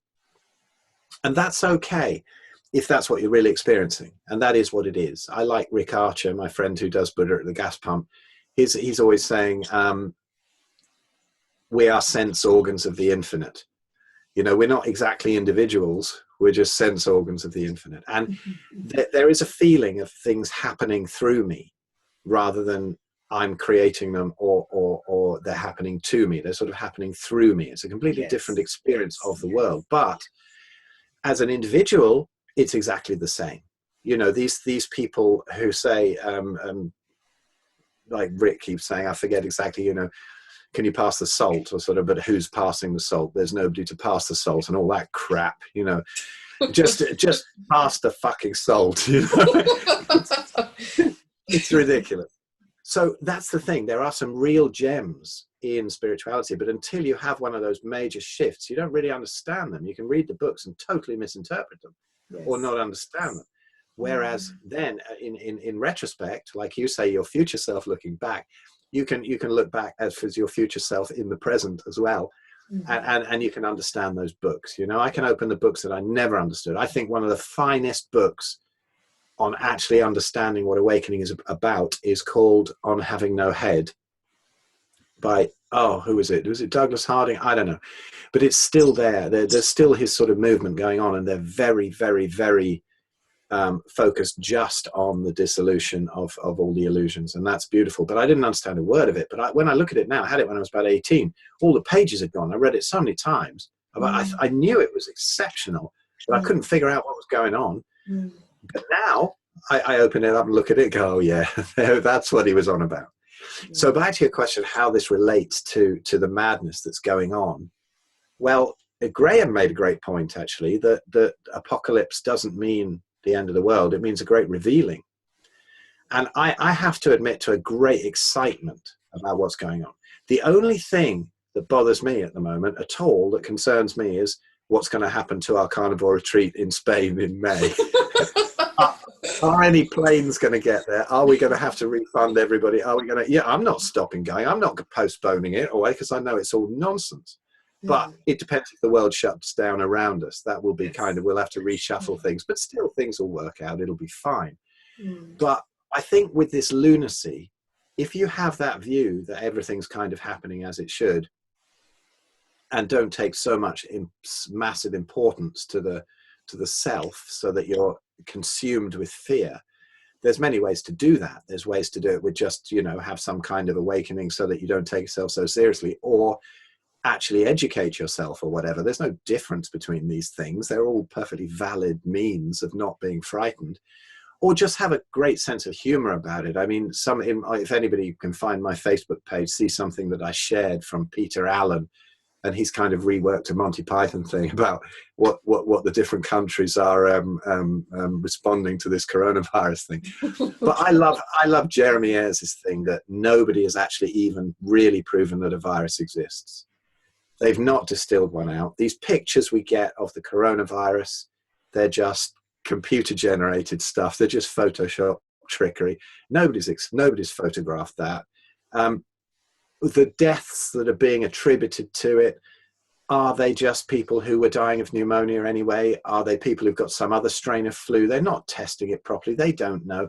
And that's okay if that's what you're really experiencing, and that is what it is. I like Rick Archer, my friend who does Buddha at the gas pump. He's always saying, we are sense organs of the infinite. You know, we're not exactly individuals, we're just sense organs of the infinite. And there is a feeling of things happening through me rather than I'm creating them or they're happening to me. They're sort of happening through me. It's a completely different experience of the world. But as an individual, it's exactly the same. You know, these people who say, like Rick keeps saying, I forget exactly, you know, can you pass the salt, or sort of, but who's passing the salt? There's nobody to pass the salt, and all that crap, you know. just pass the fucking salt, you know. It's ridiculous. So that's the thing. There are some real gems in spirituality, but until you have one of those major shifts, you don't really understand them. You can read the books and totally misinterpret them, or not understand them. Whereas then in retrospect, like you say, your future self looking back, you can look back as your future self in the present as well. And you can understand those books. You know, I can open the books that I never understood. I think one of the finest books on actually understanding what awakening is about is called On Having No Head by, who is it? Was it Douglas Harding? I don't know. But it's still there. There's still his sort of movement going on, and they're very, very, very focused just on the dissolution of all the illusions. And that's beautiful. But I didn't understand a word of it. But when I look at it now, I had it when I was about 18. All the pages had gone. I read it so many times. I knew it was exceptional, but I couldn't figure out what was going on. But now I open it up and look at it and go, oh yeah, that's what he was on about. So back to your question, how this relates to the madness that's going on. Well, Graham made a great point, actually, that apocalypse doesn't mean the end of the world. It means a great revealing. And I have to admit to a great excitement about what's going on. The only thing that bothers me at the moment at all, that concerns me, is what's going to happen to our carnivore retreat in Spain in May. Are any planes going to get there? Are we going to have to refund everybody? Are we going to? Yeah, I'm not stopping going. I'm not postponing it away because I know it's all nonsense. But it depends if the world shuts down around us. That will be we'll have to reshuffle things, but still things will work out. It'll be fine. But I think with this lunacy, if you have that view that everything's kind of happening as it should, and don't take so much massive importance to the self, so that you're consumed with fear, there's many ways to do that. There's ways to do it with just, you know, have some kind of awakening so that you don't take yourself so seriously, or actually educate yourself or whatever. There's no difference between these things. They're all perfectly valid means of not being frightened, or just have a great sense of humor about it. I mean, if anybody can find my Facebook page, see something that I shared from Peter Allen, and he's kind of reworked a Monty Python thing about what the different countries are responding to this coronavirus thing. But I love Jeremy Ayres' thing that nobody has actually even really proven that a virus exists. They've not distilled one out. These pictures we get of the coronavirus, they're just computer generated stuff. They're just Photoshop trickery. Nobody's photographed that. The deaths that are being attributed to it, are they just people who were dying of pneumonia anyway? Are they people who've got some other strain of flu? They're not testing it properly. They don't know.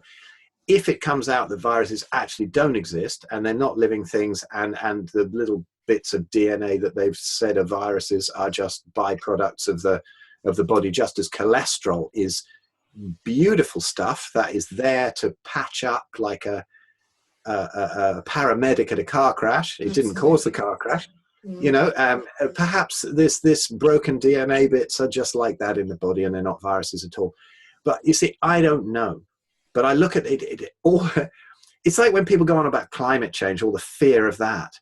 If it comes out that viruses actually don't exist and they're not living things, and the little bits of DNA that they've said are viruses are just byproducts of the body, just as cholesterol is beautiful stuff that is there to patch up like a paramedic at a car crash. It didn't cause the car crash. You know, perhaps this broken DNA bits are just like that in the body and they're not viruses at all. But you see, I don't know. But I look at it all. It's like when people go on about climate change, all the fear of that.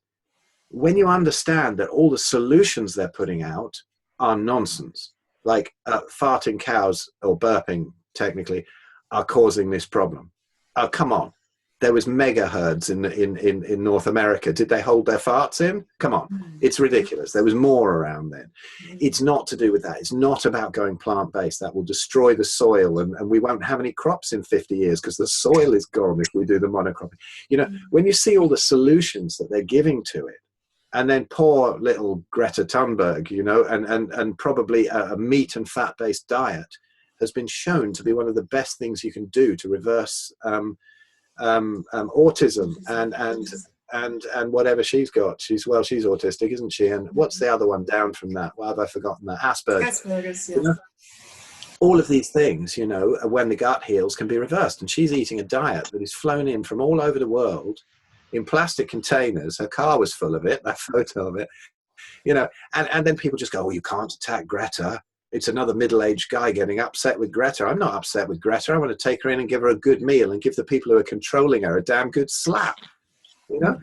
When you understand that all the solutions they're putting out are nonsense, like farting cows or burping, technically, are causing this problem. Oh, come on. There was mega herds in North America. Did they hold their farts in? Come on. It's ridiculous. There was more around then. It's not to do with that. It's not about going plant-based. That will destroy the soil, and we won't have any crops in 50 years because the soil is gone if we do the monocropping. You know, when you see all the solutions that they're giving to it, and then poor little Greta Thunberg, you know, and probably a meat and fat-based diet has been shown to be one of the best things you can do to reverse autism and whatever she's got. She's autistic, isn't she? And what's the other one down from that? Why have I forgotten that? Asperger's. Yeah. You know? All of these things, you know, when the gut heals, can be reversed. And she's eating a diet that is flown in from all over the world in plastic containers. Her car was full of it, that photo of it, you know, and then people just go, oh, you can't attack Greta. It's another middle-aged guy getting upset with Greta. I'm not upset with Greta. I want to take her in and give her a good meal and give the people who are controlling her a damn good slap, you know,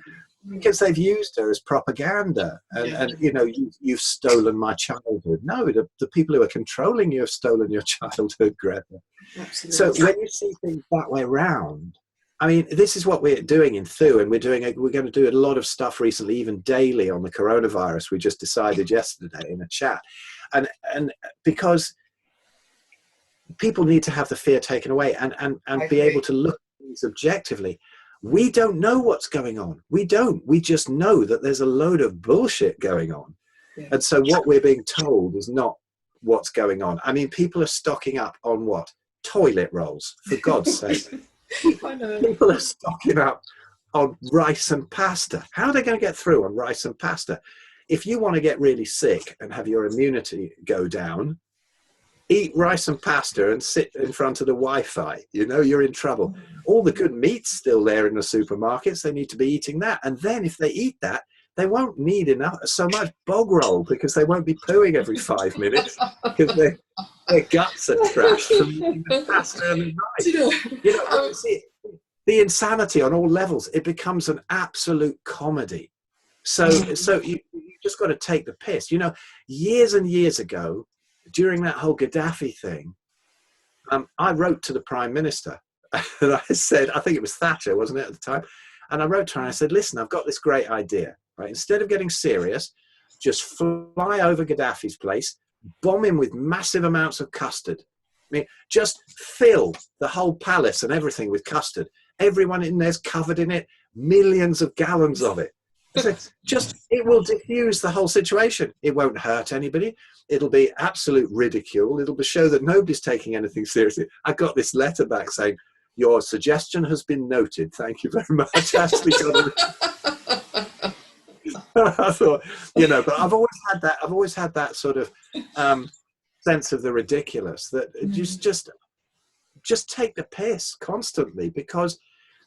because they've used her as propaganda. And you know, you've stolen my childhood. No, the people who are controlling you have stolen your childhood, Greta. Absolutely. So when you see things that way around, I mean, this is what we're doing in Thu, and we're going to do a lot of stuff recently, even daily, on the coronavirus. We just decided yesterday in a chat. And because people need to have the fear taken away and be able to look at things objectively. We don't know what's going on. We don't. We just know that there's a load of bullshit going on. Yeah. And so what we're being told is not what's going on. I mean, people are stocking up on what? Toilet rolls, for God's sake. I know. People are stocking up on rice and pasta. How are they going to get through on rice and pasta? If you want to get really sick and have your immunity go down, eat rice and pasta and sit in front of the Wi-Fi. You know, you're in trouble. All the good meat's still there in the supermarkets. They need to be eating that. And then if they eat that, they won't need so much bog roll, because they won't be pooing every 5 minutes because their guts are trashed from eating the pasta and the rice. You know, see, the insanity on all levels, it becomes an absolute comedy. So you just got to take the piss. You know, years and years ago, during that whole Gaddafi thing, I wrote to the Prime Minister and I said, I think it was Thatcher, wasn't it, at the time? And I wrote to her and I said, listen, I've got this great idea, right? Instead of getting serious, just fly over Gaddafi's place, bomb him with massive amounts of custard. I mean, just fill the whole palace and everything with custard. Everyone in there's covered in it, millions of gallons of it. So it will diffuse the whole situation. It won't hurt anybody. It'll be absolute ridicule. It'll show that nobody's taking anything seriously. I got this letter back saying, your suggestion has been noted. Thank you very much. Ashley I thought, you know, but I've always had that sort of sense of the ridiculous, that just take the piss constantly, because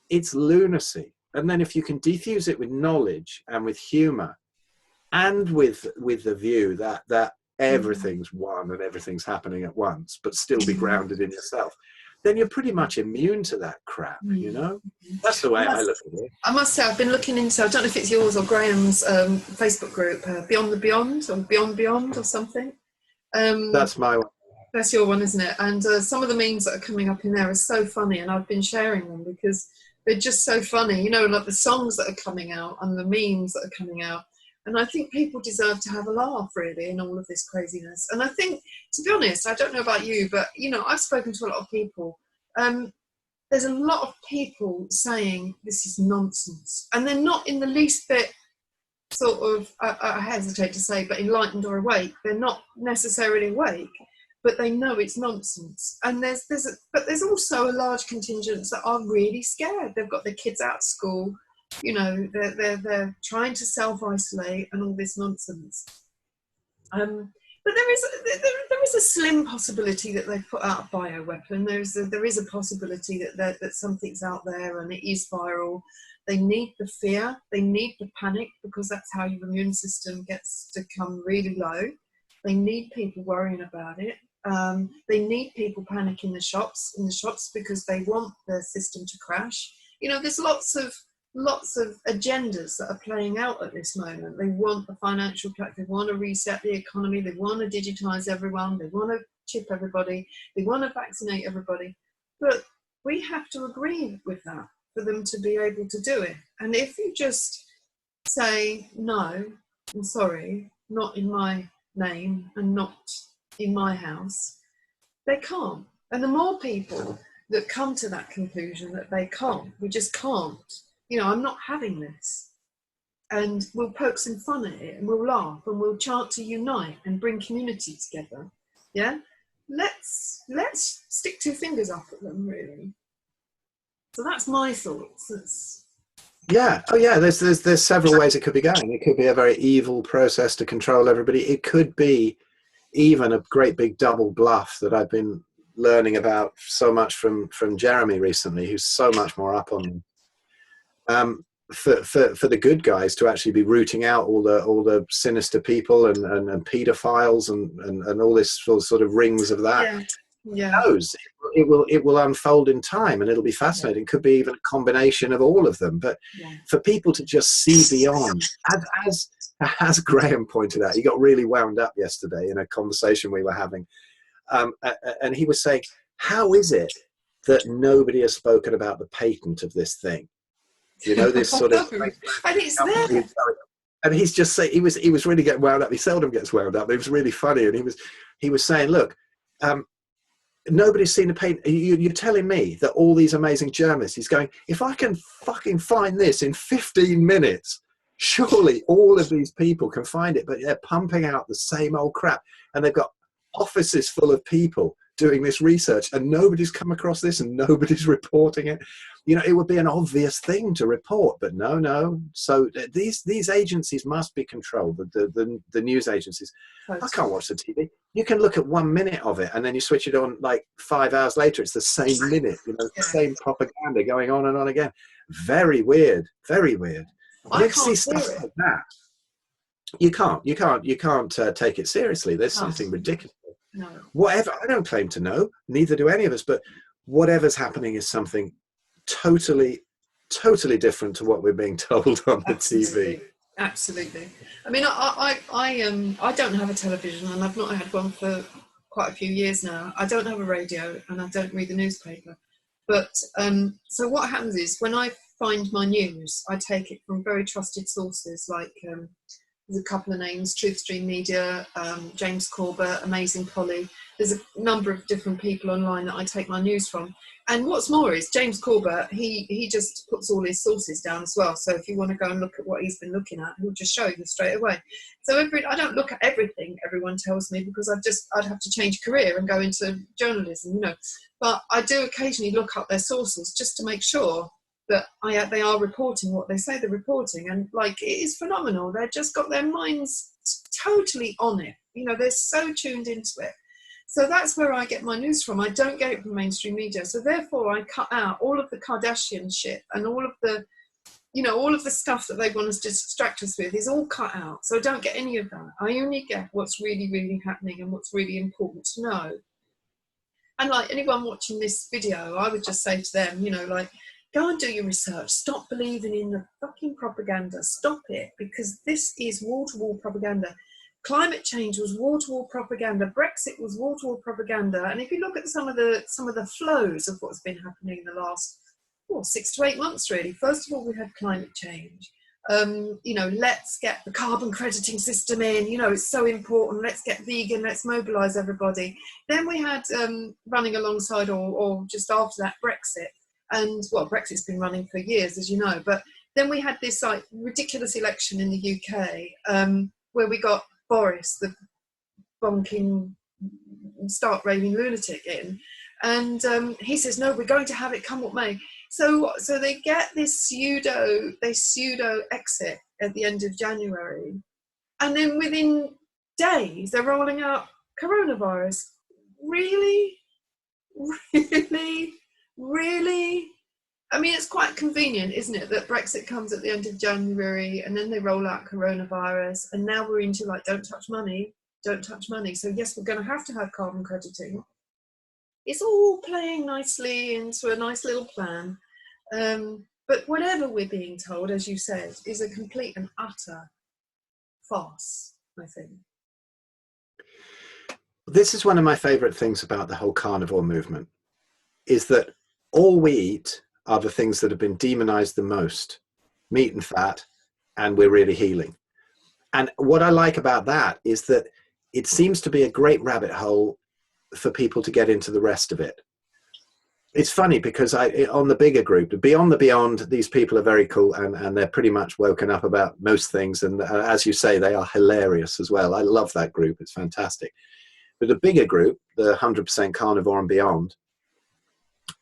it's lunacy. And then if you can defuse it with knowledge and with humor and with the view that everything's one and everything's happening at once, but still be grounded in yourself, then you're pretty much immune to that crap, you know? That's the way I look at it. I must say, I've been looking into, I don't know if it's yours or Graham's Facebook group, Beyond the Beyond, or Beyond or something. That's my one. That's your one, isn't it? And some of the memes that are coming up in there are so funny, and I've been sharing them because they're just so funny, you know, like the songs that are coming out and the memes that are coming out. And I think people deserve to have a laugh, really, in all of this craziness. And I think, to be honest, I don't know about you, but, you know, I've spoken to a lot of people. There's a lot of people saying this is nonsense. And they're not in the least bit sort of, I hesitate to say, but enlightened or awake. They're not necessarily awake, but they know it's nonsense. And there's also a large contingent that are really scared. They've got their kids out of school. You know, they're trying to self-isolate and all this nonsense. But there is a slim possibility that they've put out a bioweapon. There is a possibility that something's out there and it is viral. They need the fear, they need the panic, because that's how your immune system gets to come really low. They need people worrying about it. They need people panicking in the shops because they want the system to crash. You know, there's lots of agendas that are playing out at this moment. They want the financial track, they want to reset the economy, they want to digitize everyone, they want to chip everybody, they want to vaccinate everybody. But we have to agree with that for them to be able to do it. And if you just say, no, I'm sorry, not in my name and not in my house, they can't. And the more people that come to that conclusion that they can't, we just can't, you know, I'm not having this, and we'll poke some fun at it and we'll laugh and we'll chant to unite and bring community together, yeah, let's stick two fingers up at them, really. So that's my thoughts. Yeah. Oh, yeah. There's several ways it could be going. It could be a very evil process to control everybody. It could be even a great big double bluff that I've been learning about so much from Jeremy recently, who's so much more up on for the good guys to actually be rooting out all the sinister people and pedophiles and all this sort of rings of that. Yeah. Yeah. Who knows? It will unfold in time, and it'll be fascinating. Could be even a combination of all of them. But for people to just see beyond, as Graham pointed out, he got really wound up yesterday in a conversation we were having, and he was saying, "How is it that nobody has spoken about the patent of this thing? You know, this sort of." And it's there. And he's just saying, he was really getting wound up. He seldom gets wound up. But it was really funny, and he was saying, "Look, nobody's seen a patent. You're telling me that all these amazing journalists," he's going, "if I can fucking find this in 15 minutes, surely all of these people can find it." But they're pumping out the same old crap, and they've got offices full of people doing this research, and nobody's come across this and nobody's reporting it. You know, it would be an obvious thing to report, but no. So these agencies must be controlled, the news agencies. I can't watch the TV. You can look at 1 minute of it and then you switch it on like 5 hours later. It's the same minute, you know, the same propaganda going on and on again. Very weird, very weird. I can't see stuff like that. You can't take it seriously. There's something ridiculous. No. Whatever, I don't claim to know, neither do any of us, but whatever's happening is something totally different to what we're being told on the TV. Absolutely. I mean, I don't have a television, and I've not had one for quite a few years now. I don't have a radio, and I don't read the newspaper. But so what happens is, when I find my news, I take it from very trusted sources, like there's a couple of names: Truthstream Media, James Corbett, Amazing Polly. There's a number of different people online that I take my news from. And what's more is, James Corbett, he just puts all his sources down as well. So if you want to go and look at what he's been looking at, he'll just show you straight away. So I don't look at everything everyone tells me, because I'd have to change career and go into journalism, you know. But I do occasionally look up their sources just to make sure that they are reporting what they say they're reporting. And like, it is phenomenal. They've just got their minds totally on it. You know, they're so tuned into it. So that's where I get my news from. I don't get it from mainstream media. So therefore I cut out all of the Kardashian shit and all of the, you know, all of the stuff that they want us to distract us with is all cut out. So I don't get any of that. I only get what's really, really happening and what's really important to know. And like anyone watching this video, I would just say to them, you know, like, go and do your research. Stop believing in the fucking propaganda. Stop it, because this is wall-to-wall propaganda. Climate change was wall-to-wall propaganda. Brexit was wall-to-wall propaganda. And if you look at some of the flows of what's been happening in the last 6 to 8 months, really. First of all, we had climate change. You know, let's get the carbon crediting system in. You know, it's so important. Let's get vegan. Let's mobilise everybody. Then we had running alongside or just after that, Brexit. And well, Brexit's been running for years, as you know. But then we had this like ridiculous election in the UK where we got Boris, the bonking, start raving lunatic in, and he says, no, we're going to have it come what may. So they get this pseudo exit at the end of January, and then within days they're rolling out coronavirus. Really? I mean, it's quite convenient, isn't it, that Brexit comes at the end of January and then they roll out coronavirus, and now we're into like, don't touch money, don't touch money. So yes, we're going to have carbon crediting. It's all playing nicely into a nice little plan. But whatever we're being told, as you said, is a complete and utter farce, I think. This is one of my favorite things about the whole carnivore movement, is that all we eat are the things that have been demonized the most, meat and fat, and we're really healing. And what I like about that is that it seems to be a great rabbit hole for people to get into the rest of it. It's funny because on the bigger group, Beyond the Beyond, these people are very cool, and they're pretty much woken up about most things. And as you say, they are hilarious as well. I love that group. It's fantastic. But the bigger group, the 100% carnivore and beyond,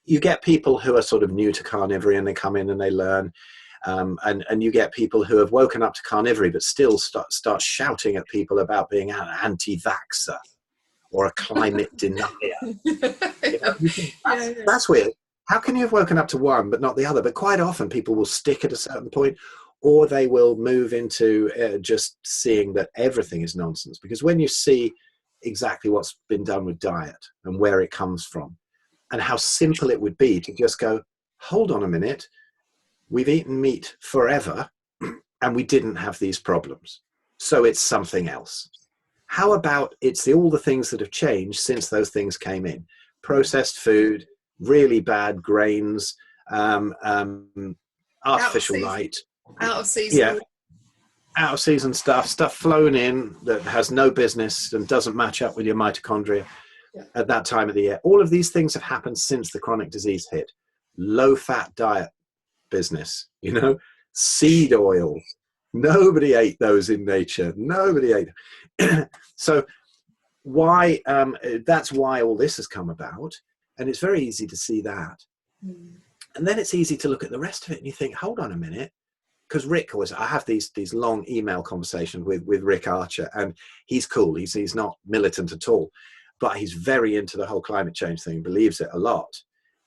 you get people who are sort of new to carnivory and they come in and they learn. And you get people who have woken up to carnivory but still start shouting at people about being an anti-vaxxer or a climate denier. That's weird. How can you have woken up to one but not the other? But quite often people will stick at a certain point, or they will move into just seeing that everything is nonsense. Because when you see exactly what's been done with diet and where it comes from, and how simple it would be to just go, hold on a minute, we've eaten meat forever and we didn't have these problems. So it's something else. How about it's all the things that have changed since those things came in? Processed food, really bad grains, artificial light. Out of season. Yeah. Out of season stuff flown in that has no business and doesn't match up with your mitochondria. Yeah. At that time of the year. All of these things have happened since the chronic disease hit. Low fat diet business, seed oil. Nobody ate those in nature. Nobody ate. So why? That's why all this has come about, and it's very easy to see that. And then it's easy to look at the rest of it and you think, hold on a minute. Because I have these long email conversations with Rick Archer, and he's cool. He's not militant at all. But he's very into the whole climate change thing, believes it a lot.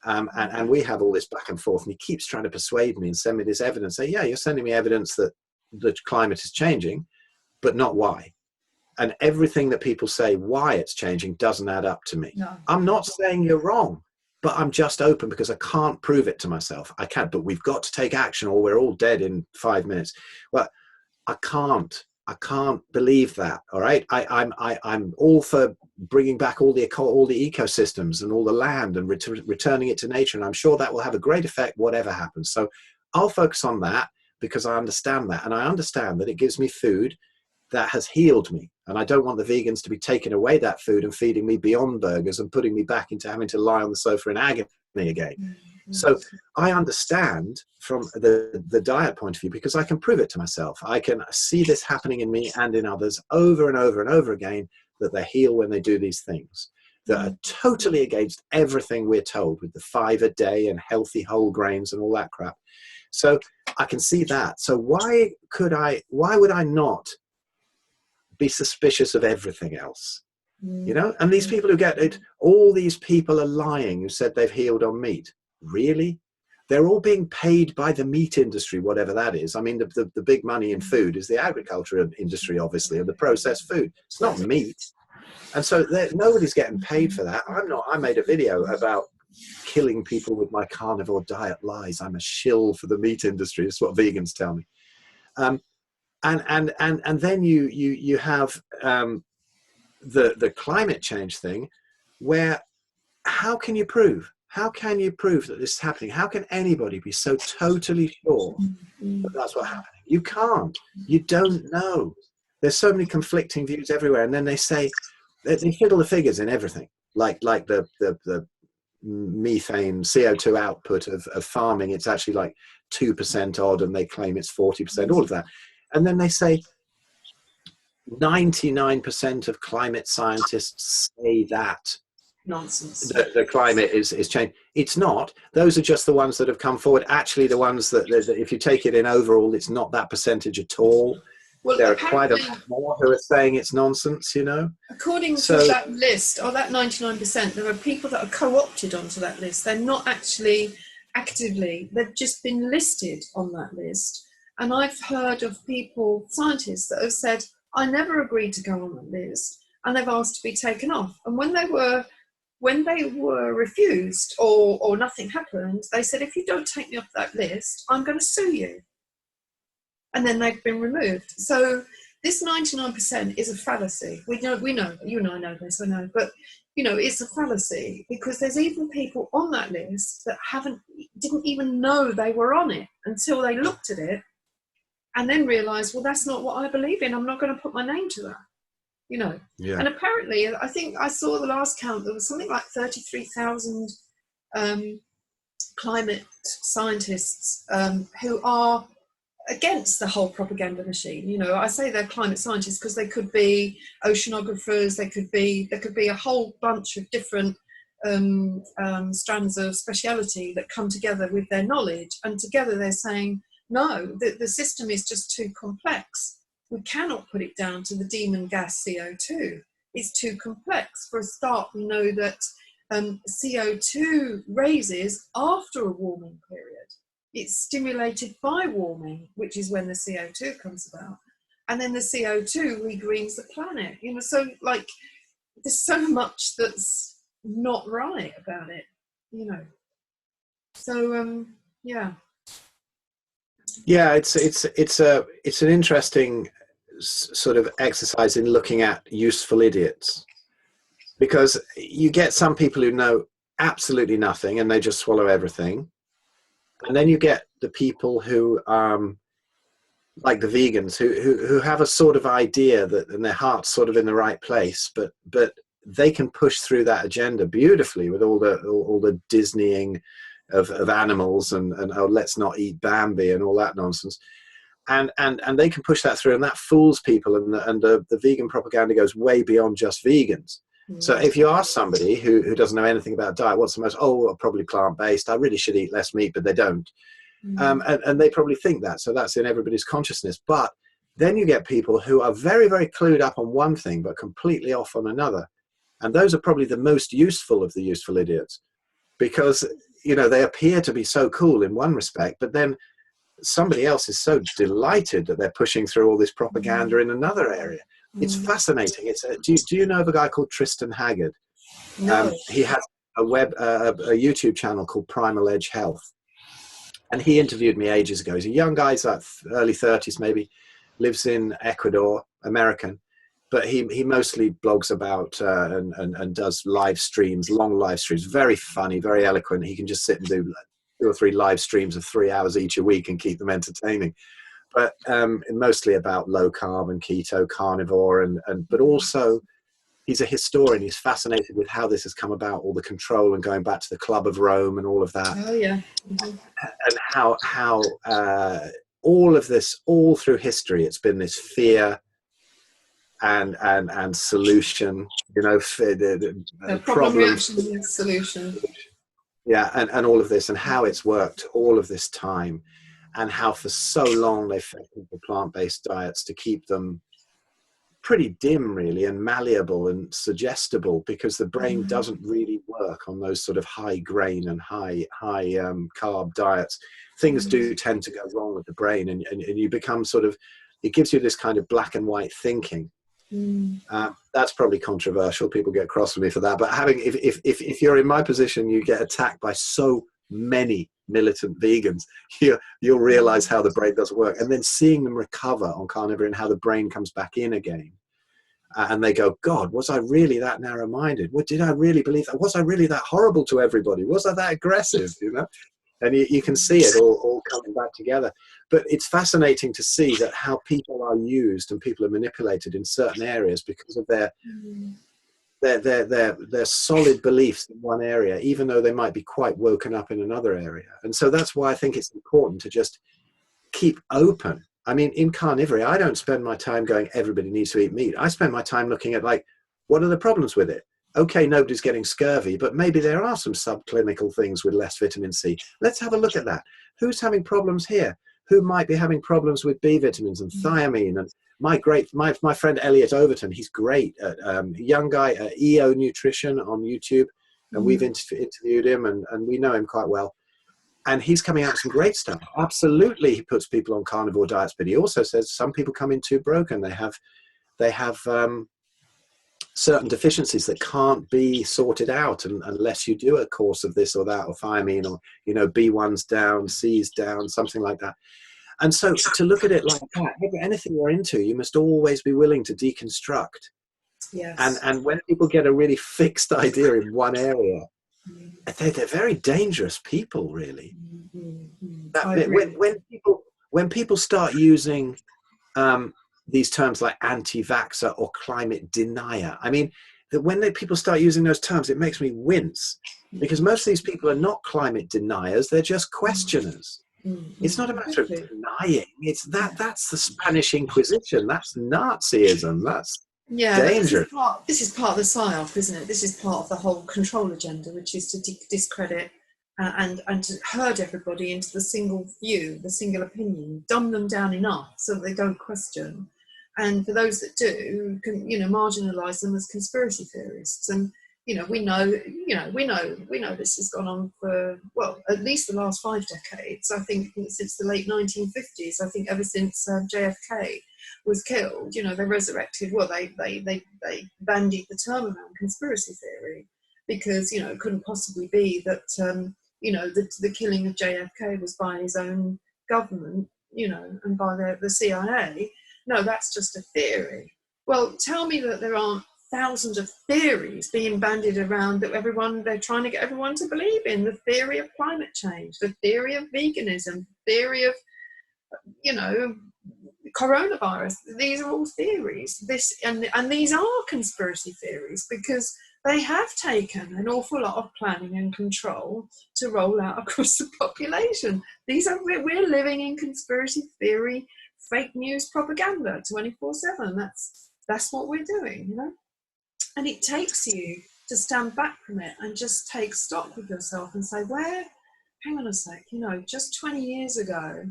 And we have all this back and forth, and he keeps trying to persuade me and send me this evidence. Say, yeah, you're sending me evidence that the climate is changing, but not why. And everything that people say why it's changing doesn't add up to me. No. I'm not saying you're wrong, but I'm just open because I can't prove it to myself. I can't, but we've got to take action or we're all dead in 5 minutes. Well, I can't believe that. All right. I'm all for bringing back all the ecosystems and all the land and returning it to nature. And I'm sure that will have a great effect, whatever happens. So I'll focus on that because I understand that. And I understand that it gives me food that has healed me. And I don't want the vegans to be taking away that food and feeding me Beyond Burgers and putting me back into having to lie on the sofa in agony again. Mm-hmm. So I understand from the diet point of view because I can prove it to myself. I can see this happening in me and in others over and over and over again, that they heal when they do these things that are totally against everything we're told with the 5 a day and healthy whole grains and all that crap. So I can see that. So why would I not be suspicious of everything else? And these people who get it, all these people are lying who said they've healed on meat. Really? They're all being paid by the meat industry, whatever that is. I mean, the big money in food is the agriculture industry, obviously, and the processed food. It's not meat. And so nobody's getting paid for that. I'm not. I made a video about killing people with my carnivore diet lies. I'm a shill for the meat industry. It's what vegans tell me. And then you have the climate change thing, where how can you prove that this is happening? How can anybody be so totally sure that that's what's happening? You can't. You don't know. There's so many conflicting views everywhere, and then they say they fiddle the figures in everything, like the methane CO2 output of farming. It's actually like 2% odd, and they claim it's 40%. All of that. And then they say 99% of climate scientists say that nonsense. The climate is changing. It's not. Those are just the ones that have come forward. Actually, the ones that if you take it in overall, it's not that percentage at all. Well, there are quite a lot more who are saying it's nonsense, According to that list, or that 99%, there are people that are co-opted onto that list. They're not actually actively. They've just been listed on that list. And I've heard of people, scientists, that have said, I never agreed to go on that list, and they've asked to be taken off. And when they were refused, or nothing happened, they said, if you don't take me off that list, I'm going to sue you. And then they've been removed. So this 99% is a fallacy. We know, you and I know this, I know, but it's a fallacy, because there's even people on that list that didn't even know they were on it until they looked at it and then realised, well, that's not what I believe in. I'm not going to put my name to that, Yeah. And apparently, I think I saw the last count, there was something like 33,000 climate scientists who are against the whole propaganda machine. I say they're climate scientists because they could be oceanographers, there could be a whole bunch of different strands of speciality that come together with their knowledge, and together they're saying, no, the system is just too complex. We cannot put it down to the demon gas CO2. It's too complex. For a start, we know that CO2 raises after a warming period. It's stimulated by warming, which is when the CO2 comes about. And then the CO2 regreens the planet. So there's so much that's not right about it, So, yeah. Yeah, it's an interesting sort of exercise in looking at useful idiots, because you get some people who know absolutely nothing and they just swallow everything, and then you get the people who like the vegans who have a sort of idea that, and their heart's sort of in the right place, but they can push through that agenda beautifully with all the Disneying of animals and oh, let's not eat Bambi and all that nonsense, and they can push that through, and that fools people, and the vegan propaganda goes way beyond just vegans. So if you ask somebody who doesn't know anything about diet, what's the most, probably plant-based, I really should eat less meat, but they don't. And they probably think that, so that's in everybody's consciousness. But then you get people who are very, very clued up on one thing but completely off on another, and those are probably the most useful of the useful idiots, because they appear to be so cool in one respect, but then somebody else is so delighted that they're pushing through all this propaganda in another area. It's fascinating. Do you know of a guy called Tristan Haggard? No. He has a YouTube channel called Primal Edge Health, and he interviewed me ages ago. He's a young guy, he's like early 30s maybe, lives in Ecuador, American, but he mostly blogs about and does live streams, long live streams, very funny, very eloquent. He can just sit and do 2 or 3 live streams of 3 hours each a week and keep them entertaining. But mostly about low carb and keto, carnivore, but also he's a historian. He's fascinated with how this has come about, all the control and going back to the Club of Rome and all of that. Oh yeah. And how all of this, all through history, it's been this fear and solution, problem, reaction, solution. Yeah, and all of this, and how it's worked all of this time, and how for so long they fed people plant-based diets to keep them pretty dim, really, and malleable and suggestible, because the brain doesn't really work on those sort of high grain and high carb diets. Things do tend to go wrong with the brain, and you become sort of, it gives you this kind of black and white thinking. That's probably controversial. People get cross with me for that. But if you're in my position, you get attacked by so many militant vegans, you'll realize how the brain doesn't work, and then seeing them recover on carnivore and how the brain comes back in again, and they go, God, was I really that narrow-minded? What did I really believe? Was I really that horrible to everybody? Was I that aggressive? And you can see it all coming back together. But it's fascinating to see that how people are used and people are manipulated in certain areas because of their solid beliefs in one area, even though they might be quite woken up in another area. And so that's why I think it's important to just keep open. I mean, in carnivory, I don't spend my time going, everybody needs to eat meat. I spend my time looking at, like, what are the problems with it? Okay, nobody's getting scurvy, but maybe there are some subclinical things with less vitamin C. Let's have a look at that. Who's having problems here? Who might be having problems with B vitamins and thiamine? And my friend Elliot Overton, he's great at young guy at EO Nutrition on YouTube, and we've interviewed him, and we know him quite well. And he's coming out with some great stuff. Absolutely, he puts people on carnivore diets, but he also says some people come in too broken. They have certain deficiencies that can't be sorted out unless you do a course of this or that, or thiamine, or B1's down, C's down, something like that. And so to look at it like that, anything you're into, you must always be willing to deconstruct. Yes. And when people get a really fixed idea in one area, they're very dangerous people, really. When people start using these terms like anti-vaxxer or climate denier, I mean, that when people start using those terms, it makes me wince, because most of these people are not climate deniers, they're just questioners. It's not a matter of denying, it's that's the Spanish Inquisition, that's Nazism, that's dangerous. This is part of the PSYOP, isn't it? This is part of the whole control agenda, which is to discredit and to herd everybody into the single view, the single opinion, dumb them down enough so that they don't question. And for those that do, can marginalise them as conspiracy theorists. And we know this has gone on for, well, at least the last 5 decades. I think since the late 1950s. I think ever since JFK was killed, they resurrected. Well, they bandied the term around conspiracy theory, because it couldn't possibly be that the killing of JFK was by his own government, and by the CIA. No, that's just a theory. Well, tell me that there aren't thousands of theories being bandied around that they're trying to get everyone to believe in. The theory of climate change, the theory of veganism, the theory of, coronavirus. These are all theories. And these are conspiracy theories, because they have taken an awful lot of planning and control to roll out across the population. We're living in conspiracy theory, fake news propaganda 24/7. That's what we're doing, And it takes you to stand back from it and just take stock with yourself and say, hang on a sec, just 20 years ago,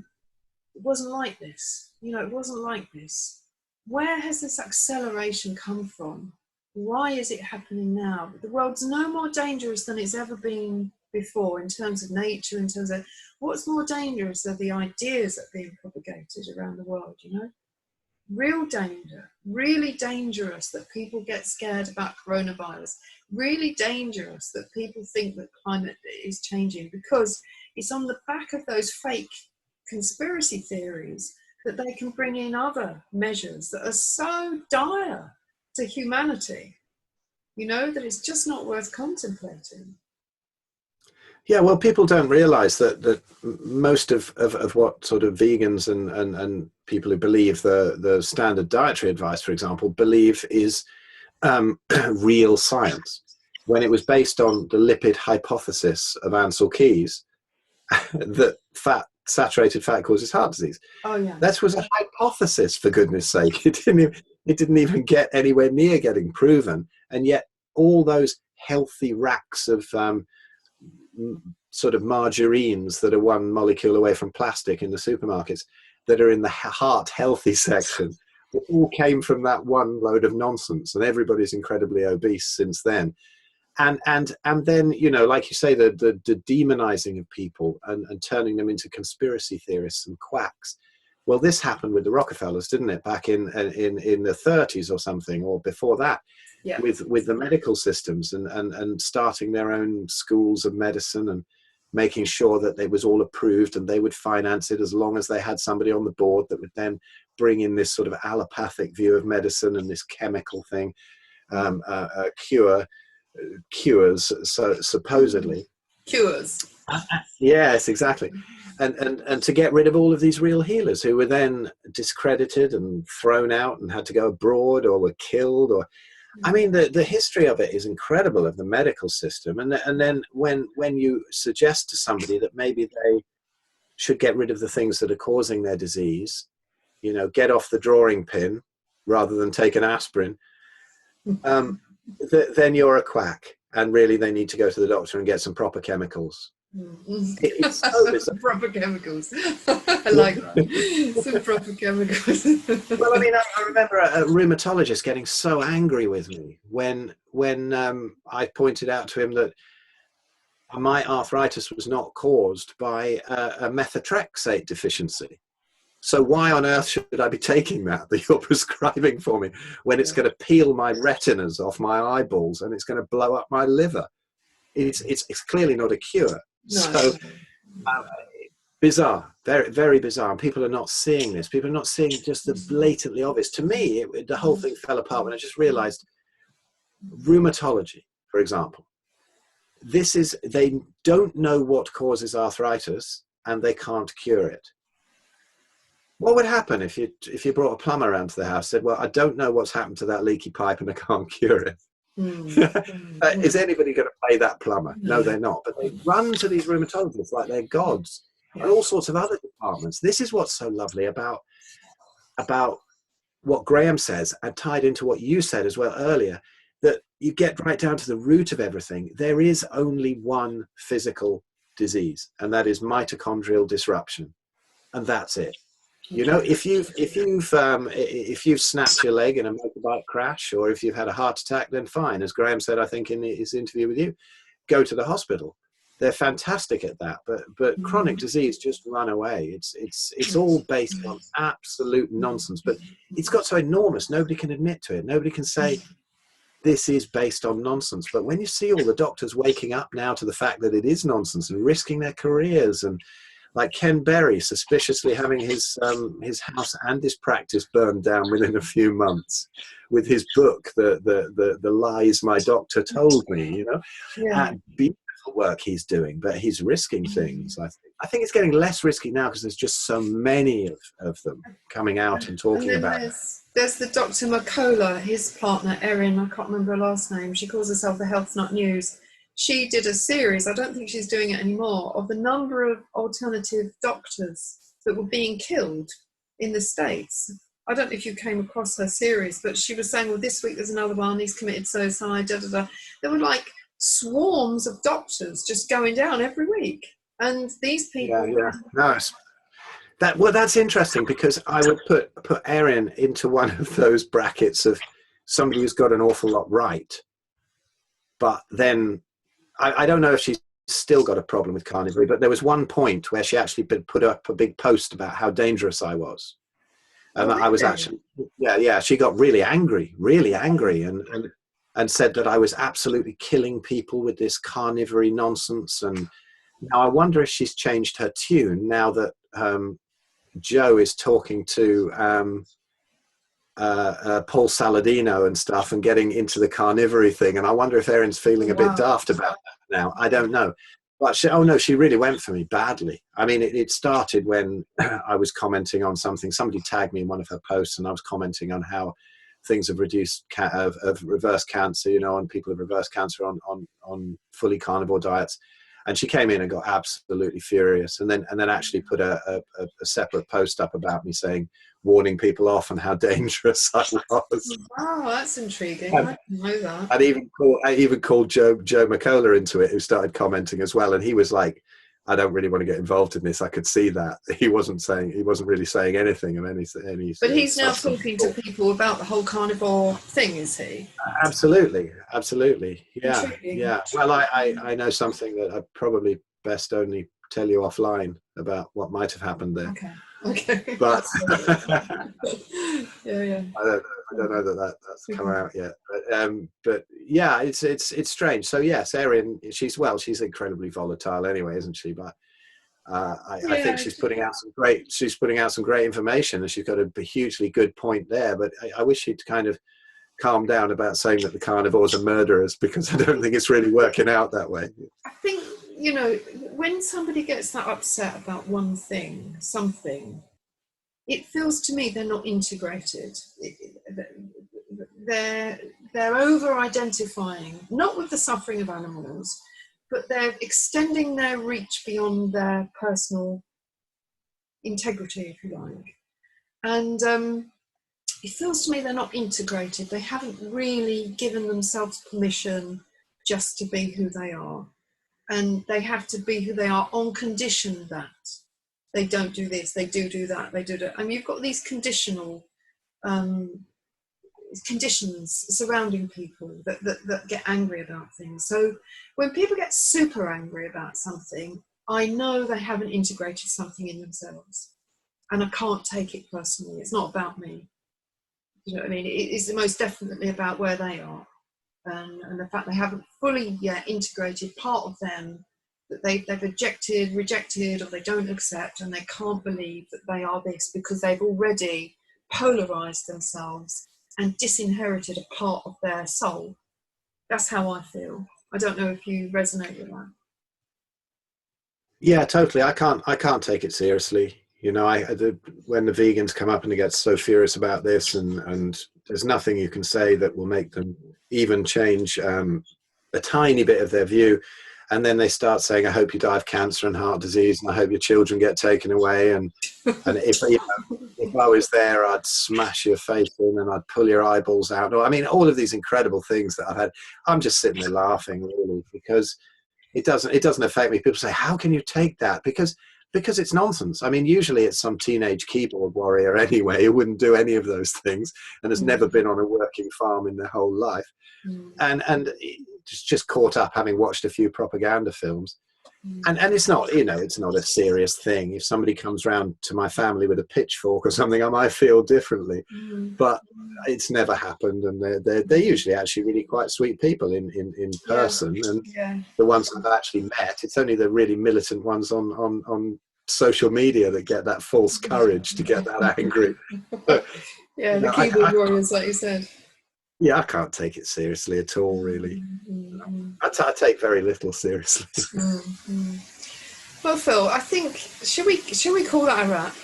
it wasn't like this. It wasn't like this. Where has this acceleration come from? Why is it happening now? The world's no more dangerous than it's ever been before in terms of nature, in terms of what's more dangerous are the ideas that are being propagated around the world, Real danger, really dangerous that people get scared about coronavirus, really dangerous that people think that climate is changing, because it's on the back of those fake conspiracy theories that they can bring in other measures that are so dire to humanity, that it's just not worth contemplating. Yeah, well, people don't realise that most of what sort of vegans and people who believe the standard dietary advice, for example, believe is real science. When it was based on the lipid hypothesis of Ansel Keys, that saturated fat causes heart disease. Oh yeah, that was a hypothesis, for goodness sake. It didn't even get anywhere near getting proven, and yet all those healthy racks of sort of margarines that are one molecule away from plastic in the supermarkets that are in the heart healthy section, it all came from that one load of nonsense, and everybody's incredibly obese since then. And then, like you say, the demonizing of people and turning them into conspiracy theorists and quacks. Well, this happened with the Rockefellers, didn't it? Back in the 30s or something, or before that, yeah. with the medical systems and starting their own schools of medicine and making sure that it was all approved, and they would finance it as long as they had somebody on the board that would then bring in this sort of allopathic view of medicine and this chemical thing, cures, so supposedly cures. Yes, exactly. And to get rid of all of these real healers who were then discredited and thrown out and had to go abroad or were killed. Or I mean, the history of it is incredible, of the medical system. And then when you suggest to somebody that maybe they should get rid of the things that are causing their disease, get off the drawing pin rather than take an aspirin, then you're a quack, and really they need to go to the doctor and get some proper chemicals. It's so some proper chemicals. I like that. Some proper chemicals. Well, I mean, I remember a rheumatologist getting so angry with me when I pointed out to him that my arthritis was not caused by a methotrexate deficiency. So why on earth should I be taking that you're prescribing for me when it's going to peel my retinas off my eyeballs and it's going to blow up my liver? It's clearly not a cure. No. So bizarre, very, very bizarre. And people are not seeing this. People are not seeing just the blatantly obvious. To me, the whole thing fell apart when I just realized rheumatology, for example. They don't know what causes arthritis and they can't cure it. What would happen if you brought a plumber around to the house, said, well, I don't know what's happened to that leaky pipe and I can't cure it? Is anybody going to pay that plumber? No, they're not. But they run to these rheumatologists like they're gods, and all sorts of other departments. This is what's so lovely about what Graham says, and tied into what you said as well earlier, that you get right down to the root of everything. There is only one physical disease, and that is mitochondrial disruption, and that's it. You know, if you've snapped your leg in a motorbike crash, or if you've had a heart attack, then fine. As Graham said, I think in his interview with you, go to the hospital. They're fantastic at that, but chronic disease, just run away. It's all based on absolute nonsense. But it's got so enormous, nobody can admit to it. Nobody can say this is based on nonsense. But when you see all the doctors waking up now to the fact that it is nonsense and risking their careers, and like Ken Berry suspiciously having his house and his practice burned down within a few months with his book, the lies my doctor told me, you know, beautiful work he's doing, but he's risking things. I think it's getting less risky now because there's just so many of them coming out and talking about it. There's the Dr. McCullough, his partner Erin, I can't remember her last name. She calls herself the Health Nut News. She did a series, I don't think she's doing it anymore, of the number of alternative doctors that were being killed in the States. I don't know if you came across her series, but she was saying, well, this week there's another one, he's committed suicide, da, da, da. There were like swarms of doctors just going down every week. And these people... No, that's interesting, because I would put Erin into one of those brackets of somebody who's got an awful lot right. But then... I don't know if she's still got a problem with carnivory, but there was one point where she actually put up a big post about how dangerous I was. And I was actually, she got really angry, and said that I was absolutely killing people with this carnivory nonsense. And now I wonder if she's changed her tune now that Joe is talking to Paul Saladino and stuff and getting into the carnivory thing. And I wonder if Erin's feeling a bit daft about that now. I don't know. But she really went for me badly. I mean, it started when I was commenting on something. Somebody tagged me in one of her posts and I was commenting on how things have reduced, have reversed cancer, you know, and people have reversed cancer on fully carnivore diets. And she came in and got absolutely furious, and then actually put a separate post up about me saying, warning people off and how dangerous I was. Wow, that's intriguing. I didn't know that. I even called Joe McCullough into it, who started commenting as well, and he was like, I don't really want to get involved in this. I could see that he wasn't really saying anything of any. But he's now talking to people about the whole carnivore thing, is he? Absolutely. Yeah. Well, I know something that I probably best only tell you offline about what might have happened there. Okay. But yeah. I don't know that's come out yet. But yeah, it's strange. So yes, Erin, she's incredibly volatile anyway, isn't she? But I think she's putting out some great information, and she's got a hugely good point there. But I wish she'd kind of calm down about saying that the carnivores are murderers, because I don't think it's really working out that way. I think, you know, when somebody gets that upset about one thing, something, it feels to me they're not integrated. They're over-identifying, not with the suffering of animals, but they're extending their reach beyond their personal integrity, if you like. And it feels to me they're not integrated. They haven't really given themselves permission just to be who they are. And they have to be who they are on condition that they don't do this, they do that, they do that. I mean, you've got these conditional conditions surrounding people that get angry about things. So when people get super angry about something, I know they haven't integrated something in themselves, and I can't take it personally. It's not about me. You know what I mean? It is most definitely about where they are, and the fact they haven't fully yet integrated part of them that they've rejected, or they don't accept, and they can't believe that they are this, because they've already polarized themselves and disinherited a part of their soul. That's how I feel. I don't know if you resonate with that. Yeah, totally. I can't take it seriously. You know, when the vegans come up and they get so furious about this, and there's nothing you can say that will make them even change a tiny bit of their view. And then they start saying, I hope you die of cancer and heart disease, and I hope your children get taken away. And if, you know, if I was there, I'd smash your face in and I'd pull your eyeballs out. I mean, all of these incredible things that I've had. I'm just sitting there laughing, really, because it doesn't affect me. People say, how can you take that? Because it's nonsense. I mean, usually it's some teenage keyboard warrior anyway who wouldn't do any of those things and has never been on a working farm in their whole life. And just caught up having watched a few propaganda films. And it's not, you know, it's not a serious thing. If somebody comes round to my family with a pitchfork or something, I might feel differently. But it's never happened, and they're usually actually really quite sweet people in person. And the ones I've actually met, it's only the really militant ones on social media that get that false courage to get that angry. But, yeah, the keyboard warriors, like you said. Yeah, I can't take it seriously at all, really. I take very little seriously. Well, Phil, I think should we call that a wrap?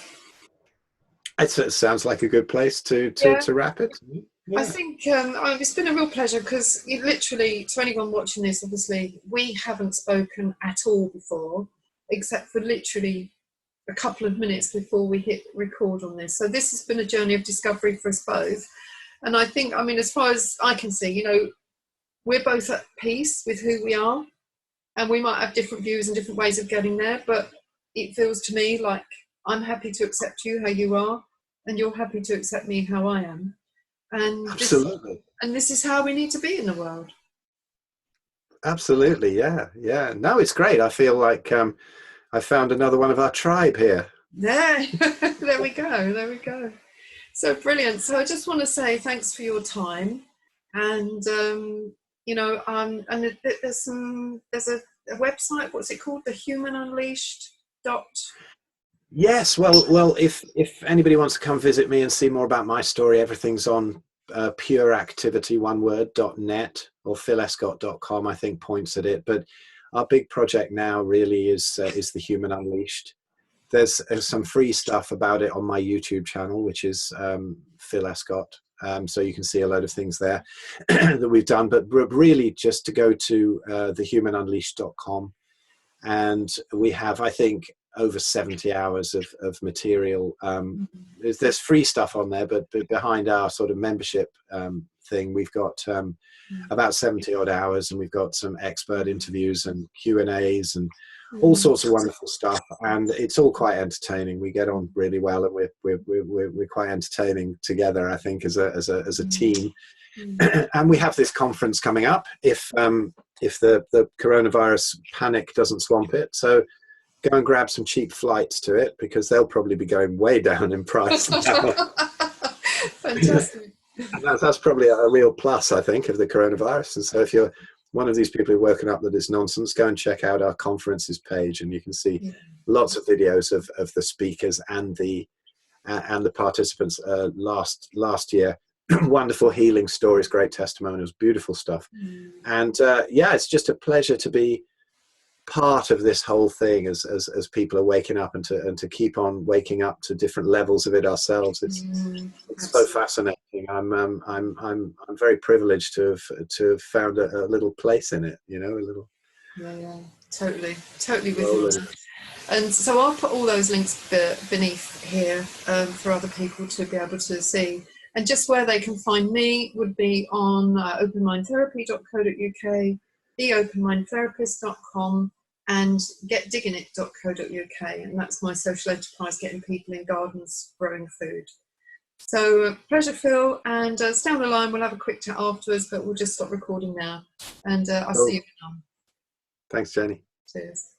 It sounds like a good place to wrap it. Yeah. I think it's been a real pleasure, because literally, to anyone watching this, obviously, we haven't spoken at all before, except for literally a couple of minutes before we hit record on this. So this has been a journey of discovery for us both. And I think, I mean, as far as I can see, you know, we're both at peace with who we are, and we might have different views and different ways of getting there, but it feels to me like I'm happy to accept you how you are, and you're happy to accept me how I am. And absolutely. This is how we need to be in the world. Absolutely, yeah. No, it's great. I feel like I found another one of our tribe here. There we go. So brilliant. So I just want to say thanks for your time, and you know, and there's a website. What's it called? The Human Unleashed. Yes. Well, if anybody wants to come visit me and see more about my story, everything's on pureactivity.net or philescott.com. I think points at it. But our big project now really is the Human Unleashed. There's some free stuff about it on my YouTube channel, which is Phil Escott. So you can see a load of things there that we've done. But really, just to go to thehumanunleashed.com, and we have, I think, over 70 hours of material. There's free stuff on there, but behind our sort of membership thing, we've got about 70 odd hours, and we've got some expert interviews and Q&As and all sorts of wonderful stuff, and it's all quite entertaining. We get on really well, and we're quite entertaining together, I think, as a team. And we have this conference coming up if the coronavirus panic doesn't swamp it. So go and grab some cheap flights to it, because they'll probably be going way down in price now. Fantastic. And that's probably a real plus, I think, of the coronavirus. And so if you're one of these people who've woken up that it's nonsense, go and check out our conferences page, and you can see lots of videos of the speakers and the participants last year. Wonderful healing stories, great testimonials, beautiful stuff. And it's just a pleasure to be part of this whole thing as people are waking up, and to keep on waking up to different levels of it ourselves. It's so fascinating. I'm very privileged to have found a little place in it, you know, a little. Totally with you. And so I'll put all those links beneath here for other people to be able to see. And just where they can find me would be on openmindtherapy.co.uk, theopenmindtherapist.com, and getdigginit.co.uk, and that's my social enterprise, getting people in gardens growing food. So pleasure, Phil, and stay on the line. We'll have a quick chat afterwards, but we'll just stop recording now, and I'll see Cool. you now. Thanks, Jenny. Cheers.